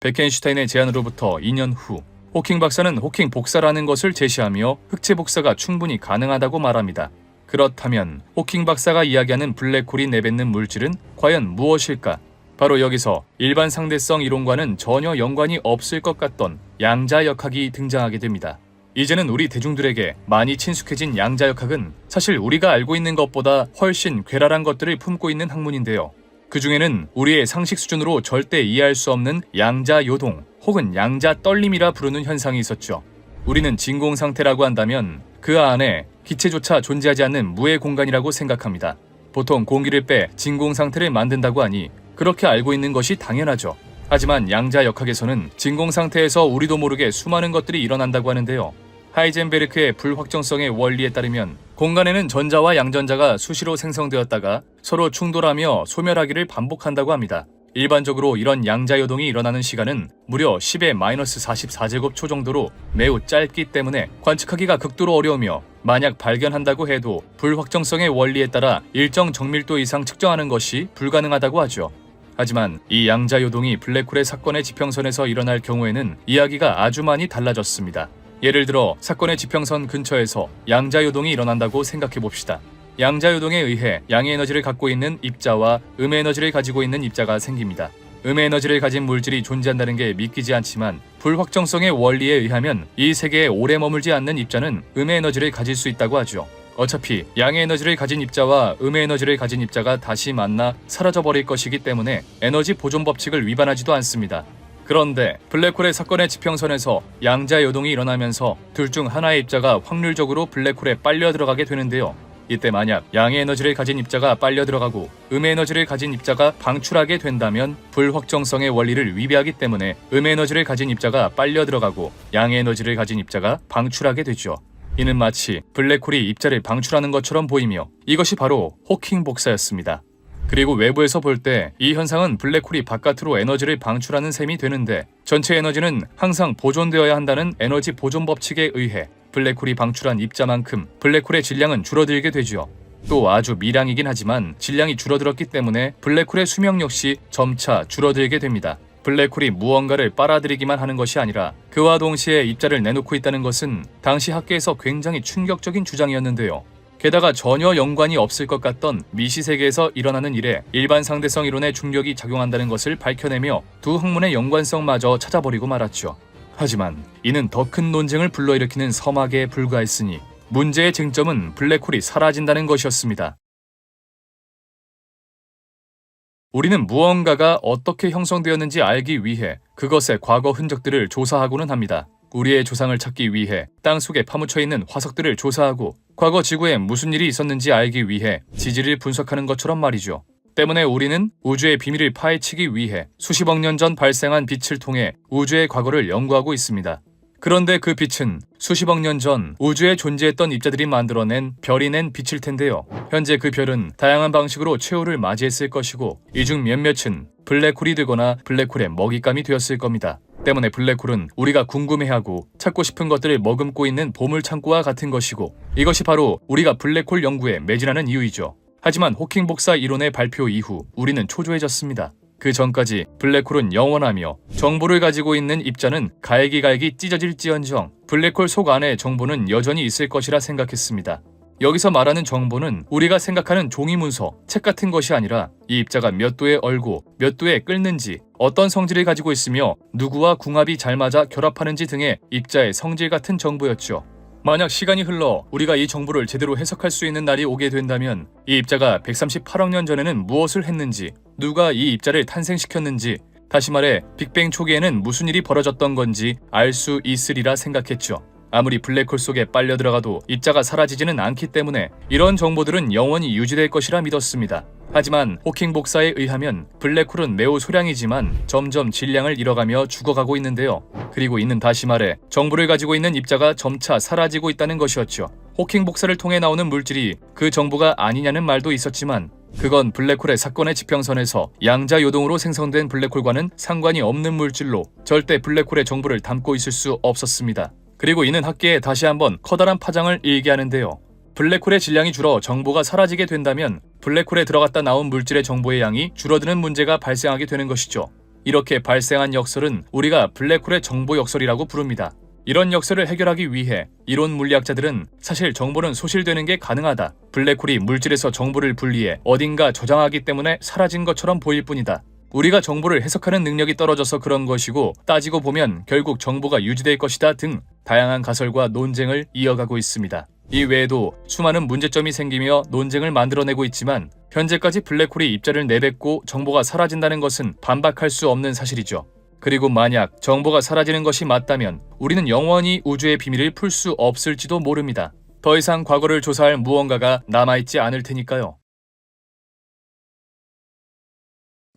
베켄슈타인의 제안으로부터 2년 후 호킹 박사는 호킹 복사라는 것을 제시하며 흑체 복사가 충분히 가능하다고 말합니다. 그렇다면 호킹 박사가 이야기하는 블랙홀이 내뱉는 물질은 과연 무엇일까? 바로 여기서 일반 상대성 이론과는 전혀 연관이 없을 것 같던 양자역학이 등장하게 됩니다. 이제는 우리 대중들에게 많이 친숙해진 양자역학은 사실 우리가 알고 있는 것보다 훨씬 괴랄한 것들을 품고 있는 학문인데요. 그 중에는 우리의 상식 수준으로 절대 이해할 수 없는 양자요동 혹은 양자떨림이라 부르는 현상이 있었죠. 우리는 진공 상태라고 한다면 그 안에 기체조차 존재하지 않는 무의 공간이라고 생각합니다. 보통 공기를 빼 진공 상태를 만든다고 하니 그렇게 알고 있는 것이 당연하죠. 하지만 양자역학에서는 진공 상태에서 우리도 모르게 수많은 것들이 일어난다고 하는데요. 하이젠베르크의 불확정성의 원리에 따르면 공간에는 전자와 양전자가 수시로 생성되었다가 서로 충돌하며 소멸하기를 반복한다고 합니다. 일반적으로 이런 양자요동이 일어나는 시간은 무려 10의 마이너스 44제곱초 정도로 매우 짧기 때문에 관측하기가 극도로 어려우며 만약 발견한다고 해도 불확정성의 원리에 따라 일정 정밀도 이상 측정하는 것이 불가능하다고 하죠. 하지만 이 양자요동이 블랙홀의 사건의 지평선에서 일어날 경우에는 이야기가 아주 많이 달라졌습니다. 예를 들어 사건의 지평선 근처에서 양자요동이 일어난다고 생각해봅시다. 양자요동에 의해 양의 에너지를 갖고 있는 입자와 음의 에너지를 가지고 있는 입자가 생깁니다. 음의 에너지를 가진 물질이 존재한다는 게 믿기지 않지만 불확정성의 원리에 의하면 이 세계에 오래 머물지 않는 입자는 음의 에너지를 가질 수 있다고 하죠. 어차피 양의 에너지를 가진 입자와 음의 에너지를 가진 입자가 다시 만나 사라져버릴 것이기 때문에 에너지 보존 법칙을 위반하지도 않습니다. 그런데 블랙홀의 사건의 지평선에서 양자요동이 일어나면서 둘 중 하나의 입자가 확률적으로 블랙홀에 빨려 들어가게 되는데요. 이때 만약 양의 에너지를 가진 입자가 빨려 들어가고 음의 에너지를 가진 입자가 방출하게 된다면 불확정성의 원리를 위배하기 때문에 음의 에너지를 가진 입자가 빨려 들어가고 양의 에너지를 가진 입자가 방출하게 되죠. 이는 마치 블랙홀이 입자를 방출하는 것처럼 보이며 이것이 바로 호킹 복사였습니다. 그리고 외부에서 볼 때 이 현상은 블랙홀이 바깥으로 에너지를 방출하는 셈이 되는데 전체 에너지는 항상 보존되어야 한다는 에너지 보존 법칙에 의해 블랙홀이 방출한 입자만큼 블랙홀의 질량은 줄어들게 되죠. 또 아주 미량이긴 하지만 질량이 줄어들었기 때문에 블랙홀의 수명 역시 점차 줄어들게 됩니다. 블랙홀이 무언가를 빨아들이기만 하는 것이 아니라 그와 동시에 입자를 내놓고 있다는 것은 당시 학계에서 굉장히 충격적인 주장이었는데요. 게다가 전혀 연관이 없을 것 같던 미시세계에서 일어나는 일에 일반 상대성 이론의 중력이 작용한다는 것을 밝혀내며 두 학문의 연관성마저 찾아버리고 말았죠. 하지만 이는 더 큰 논쟁을 불러일으키는 서막에 불과했으니 문제의 쟁점은 블랙홀이 사라진다는 것이었습니다. 우리는 무언가가 어떻게 형성되었는지 알기 위해 그것의 과거 흔적들을 조사하고는 합니다. 우리의 조상을 찾기 위해 땅속에 파묻혀 있는 화석들을 조사하고 과거 지구에 무슨 일이 있었는지 알기 위해 지질을 분석하는 것처럼 말이죠. 때문에 우리는 우주의 비밀을 파헤치기 위해 수십억 년 전 발생한 빛을 통해 우주의 과거를 연구하고 있습니다. 그런데 그 빛은 수십억 년 전 우주에 존재했던 입자들이 만들어낸 별이 낸 빛일 텐데요. 현재 그 별은 다양한 방식으로 최후를 맞이했을 것이고 이 중 몇몇은 블랙홀이 되거나 블랙홀의 먹잇감이 되었을 겁니다. 때문에 블랙홀은 우리가 궁금해하고 찾고 싶은 것들을 머금고 있는 보물창고와 같은 것이고 이것이 바로 우리가 블랙홀 연구에 매진하는 이유이죠. 하지만 호킹 복사 이론의 발표 이후 우리는 초조해졌습니다. 그 전까지 블랙홀은 영원하며 정보를 가지고 있는 입자는 갈기갈기 찢어질지언정 블랙홀 속 안에 정보는 여전히 있을 것이라 생각했습니다. 여기서 말하는 정보는 우리가 생각하는 종이문서, 책 같은 것이 아니라 이 입자가 몇 도에 얼고 몇 도에 끓는지, 어떤 성질을 가지고 있으며 누구와 궁합이 잘 맞아 결합하는지 등의 입자의 성질 같은 정보였죠. 만약 시간이 흘러 우리가 이 정보를 제대로 해석할 수 있는 날이 오게 된다면 이 입자가 138억 년 전에는 무엇을 했는지, 누가 이 입자를 탄생시켰는지, 다시 말해 빅뱅 초기에는 무슨 일이 벌어졌던 건지 알 수 있으리라 생각했죠. 아무리 블랙홀 속에 빨려 들어가도 입자가 사라지지는 않기 때문에 이런 정보들은 영원히 유지될 것이라 믿었습니다. 하지만 호킹 복사에 의하면 블랙홀은 매우 소량이지만 점점 질량을 잃어가며 죽어가고 있는데요. 그리고 이는 다시 말해 정보를 가지고 있는 입자가 점차 사라지고 있다는 것이었죠. 호킹 복사를 통해 나오는 물질이 그 정보가 아니냐는 말도 있었지만 그건 블랙홀의 사건의 지평선에서 양자 요동으로 생성된 블랙홀과는 상관이 없는 물질로 절대 블랙홀의 정보를 담고 있을 수 없었습니다. 그리고 이는 학계에 다시 한번 커다란 파장을 일게 하는데요. 블랙홀의 질량이 줄어 정보가 사라지게 된다면 블랙홀에 들어갔다 나온 물질의 정보의 양이 줄어드는 문제가 발생하게 되는 것이죠. 이렇게 발생한 역설은 우리가 블랙홀의 정보 역설이라고 부릅니다. 이런 역설을 해결하기 위해 이론 물리학자들은 사실 정보는 소실되는 게 가능하다. 블랙홀이 물질에서 정보를 분리해 어딘가 저장하기 때문에 사라진 것처럼 보일 뿐이다. 우리가 정보를 해석하는 능력이 떨어져서 그런 것이고 따지고 보면 결국 정보가 유지될 것이다 등 다양한 가설과 논쟁을 이어가고 있습니다. 이 외에도 수많은 문제점이 생기며 논쟁을 만들어내고 있지만 현재까지 블랙홀이 입자를 내뱉고 정보가 사라진다는 것은 반박할 수 없는 사실이죠. 그리고 만약 정보가 사라지는 것이 맞다면 우리는 영원히 우주의 비밀을 풀 수 없을지도 모릅니다. 더 이상 과거를 조사할 무언가가 남아있지 않을 테니까요.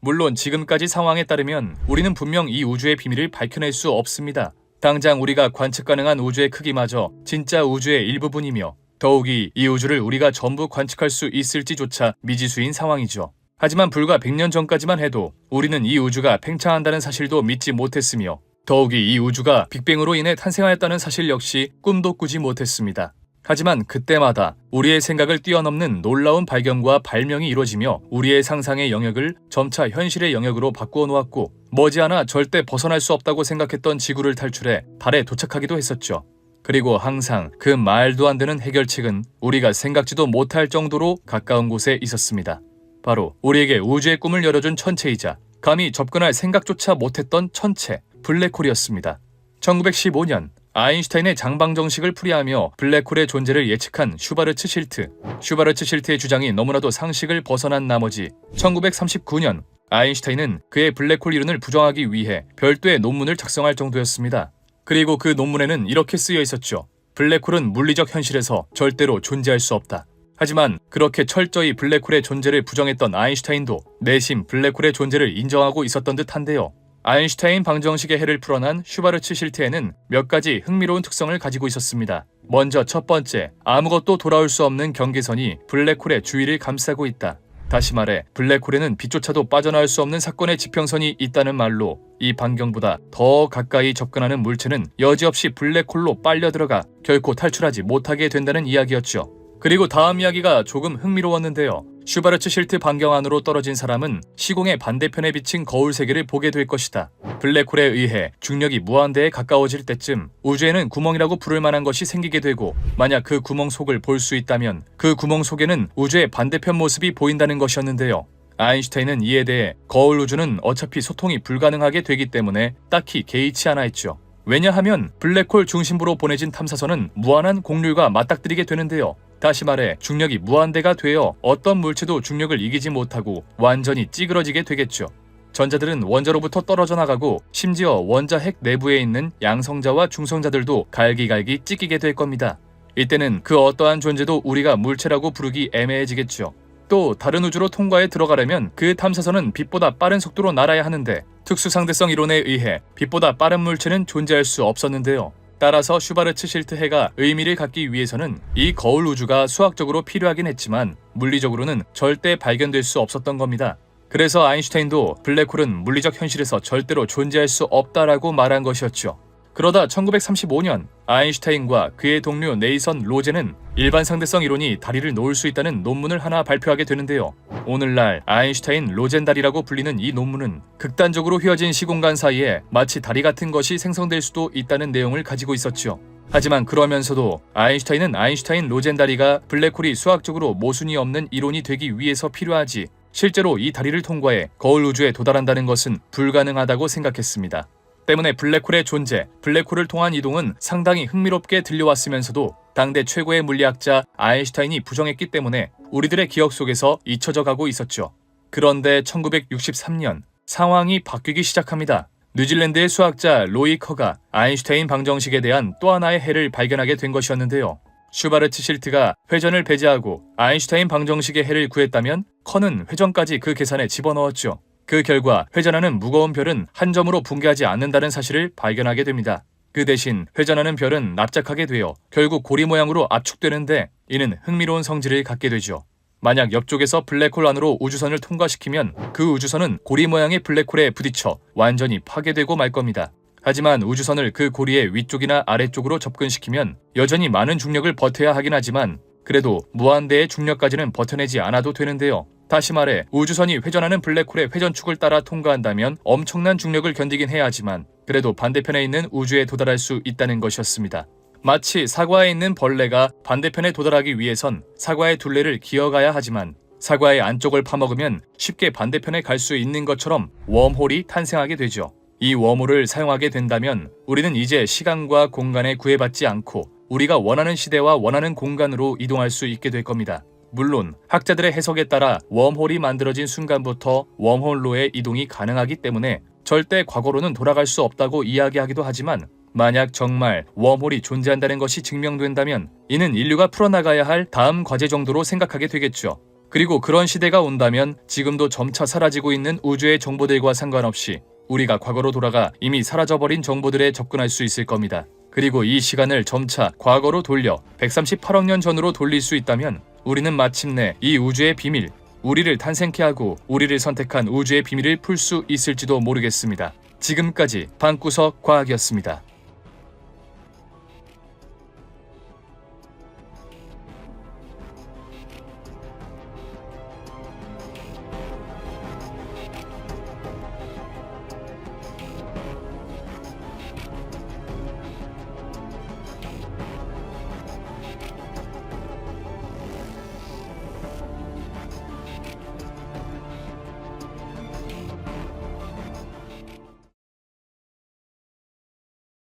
물론 지금까지 상황에 따르면 우리는 분명 이 우주의 비밀을 밝혀낼 수 없습니다. 당장 우리가 관측 가능한 우주의 크기마저 진짜 우주의 일부분이며 더욱이 이 우주를 우리가 전부 관측할 수 있을지조차 미지수인 상황이죠. 하지만 불과 100년 전까지만 해도 우리는 이 우주가 팽창한다는 사실도 믿지 못했으며 더욱이 이 우주가 빅뱅으로 인해 탄생하였다는 사실 역시 꿈도 꾸지 못했습니다. 하지만 그때마다 우리의 생각을 뛰어넘는 놀라운 발견과 발명이 이루어지며 우리의 상상의 영역을 점차 현실의 영역으로 바꾸어 놓았고 머지않아 절대 벗어날 수 없다고 생각했던 지구를 탈출해 달에 도착하기도 했었죠. 그리고 항상 그 말도 안 되는 해결책은 우리가 생각지도 못할 정도로 가까운 곳에 있었습니다. 바로 우리에게 우주의 꿈을 열어준 천체이자 감히 접근할 생각조차 못했던 천체, 블랙홀이었습니다. 1915년 아인슈타인의 장방 정식을 풀이하며 블랙홀의 존재를 예측한 슈바르츠 실트. 슈바르츠 실트의 주장이 너무나도 상식을 벗어난 나머지 1939년 아인슈타인은 그의 블랙홀 이론을 부정하기 위해 별도의 논문을 작성할 정도였습니다. 그리고 그 논문에는 이렇게 쓰여 있었죠. 블랙홀은 물리적 현실에서 절대로 존재할 수 없다. 하지만 그렇게 철저히 블랙홀의 존재를 부정했던 아인슈타인도 내심 블랙홀의 존재를 인정하고 있었던 듯한데요. 아인슈타인 방정식의 해를 풀어난 슈바르츠 실트에는 몇 가지 흥미로운 특성을 가지고 있었습니다. 먼저 첫 번째, 아무것도 돌아올 수 없는 경계선이 블랙홀의 주위를 감싸고 있다. 다시 말해 블랙홀에는 빛조차도 빠져나올 수 없는 사건의 지평선이 있다는 말로 이 반경보다 더 가까이 접근하는 물체는 여지없이 블랙홀로 빨려 들어가 결코 탈출하지 못하게 된다는 이야기였죠. 그리고 다음 이야기가 조금 흥미로웠는데요. 슈바르츠 실트 반경 안으로 떨어진 사람은 시공의 반대편에 비친 거울 세계를 보게 될 것이다. 블랙홀에 의해 중력이 무한대에 가까워질 때쯤 우주에는 구멍이라고 부를 만한 것이 생기게 되고 만약 그 구멍 속을 볼 수 있다면 그 구멍 속에는 우주의 반대편 모습이 보인다는 것이었는데요. 아인슈타인은 이에 대해 거울 우주는 어차피 소통이 불가능하게 되기 때문에 딱히 개의치 않아 했죠. 왜냐하면 블랙홀 중심부로 보내진 탐사선은 무한한 곡률과 맞닥뜨리게 되는데요. 다시 말해 중력이 무한대가 되어 어떤 물체도 중력을 이기지 못하고 완전히 찌그러지게 되겠죠. 전자들은 원자로부터 떨어져 나가고 심지어 원자 핵 내부에 있는 양성자와 중성자들도 갈기갈기 찢기게 될 겁니다. 이때는 그 어떠한 존재도 우리가 물체라고 부르기 애매해지겠죠. 또 다른 우주로 통과해 들어가려면 그 탐사선은 빛보다 빠른 속도로 날아야 하는데 특수상대성 이론에 의해 빛보다 빠른 물체는 존재할 수 없었는데요. 따라서 슈바르츠 실트 해가 의미를 갖기 위해서는 이 거울 우주가 수학적으로 필요하긴 했지만 물리적으로는 절대 발견될 수 없었던 겁니다. 그래서 아인슈타인도 블랙홀은 물리적 현실에서 절대로 존재할 수 없다라고 말한 것이었죠. 그러다 1935년 아인슈타인과 그의 동료 네이선 로제는 일반 상대성 이론이 다리를 놓을 수 있다는 논문을 하나 발표하게 되는데요. 오늘날 아인슈타인 로젠 다리라고 불리는 이 논문은 극단적으로 휘어진 시공간 사이에 마치 다리 같은 것이 생성될 수도 있다는 내용을 가지고 있었죠. 하지만 그러면서도 아인슈타인은 아인슈타인 로젠 다리가 블랙홀이 수학적으로 모순이 없는 이론이 되기 위해서 필요하지 실제로 이 다리를 통과해 거울 우주에 도달한다는 것은 불가능하다고 생각했습니다. 때문에 블랙홀의 존재, 블랙홀을 통한 이동은 상당히 흥미롭게 들려왔으면서도 당대 최고의 물리학자 아인슈타인이 부정했기 때문에 우리들의 기억 속에서 잊혀져 가고 있었죠. 그런데 1963년 상황이 바뀌기 시작합니다. 뉴질랜드의 수학자 로이 커가 아인슈타인 방정식에 대한 또 하나의 해를 발견하게 된 것이었는데요. 슈바르츠 실트가 회전을 배제하고 아인슈타인 방정식의 해를 구했다면 커는 회전까지 그 계산에 집어넣었죠. 그 결과 회전하는 무거운 별은 한 점으로 붕괴하지 않는다는 사실을 발견하게 됩니다. 그 대신 회전하는 별은 납작하게 되어 결국 고리 모양으로 압축되는데 이는 흥미로운 성질을 갖게 되죠. 만약 옆쪽에서 블랙홀 안으로 우주선을 통과시키면 그 우주선은 고리 모양의 블랙홀에 부딪혀 완전히 파괴되고 말 겁니다. 하지만 우주선을 그 고리의 위쪽이나 아래쪽으로 접근시키면 여전히 많은 중력을 버텨야 하긴 하지만 그래도 무한대의 중력까지는 버텨내지 않아도 되는데요. 다시 말해 우주선이 회전하는 블랙홀의 회전축을 따라 통과한다면 엄청난 중력을 견디긴 해야 하지만 그래도 반대편에 있는 우주에 도달할 수 있다는 것이었습니다. 마치 사과에 있는 벌레가 반대편에 도달하기 위해선 사과의 둘레를 기어가야 하지만 사과의 안쪽을 파먹으면 쉽게 반대편에 갈 수 있는 것처럼 웜홀이 탄생하게 되죠. 이 웜홀을 사용하게 된다면 우리는 이제 시간과 공간에 구애받지 않고 우리가 원하는 시대와 원하는 공간으로 이동할 수 있게 될 겁니다. 물론 학자들의 해석에 따라 웜홀이 만들어진 순간부터 웜홀로의 이동이 가능하기 때문에 절대 과거로는 돌아갈 수 없다고 이야기하기도 하지만 만약 정말 웜홀이 존재한다는 것이 증명된다면 이는 인류가 풀어나가야 할 다음 과제 정도로 생각하게 되겠죠. 그리고 그런 시대가 온다면 지금도 점차 사라지고 있는 우주의 정보들과 상관없이 우리가 과거로 돌아가 이미 사라져버린 정보들에 접근할 수 있을 겁니다. 그리고 이 시간을 점차 과거로 돌려 138억 년 전으로 돌릴 수 있다면 우리는 마침내 이 우주의 비밀, 우리를 탄생케 하고 우리를 선택한 우주의 비밀을 풀 수 있을지도 모르겠습니다. 지금까지 방구석 과학이었습니다.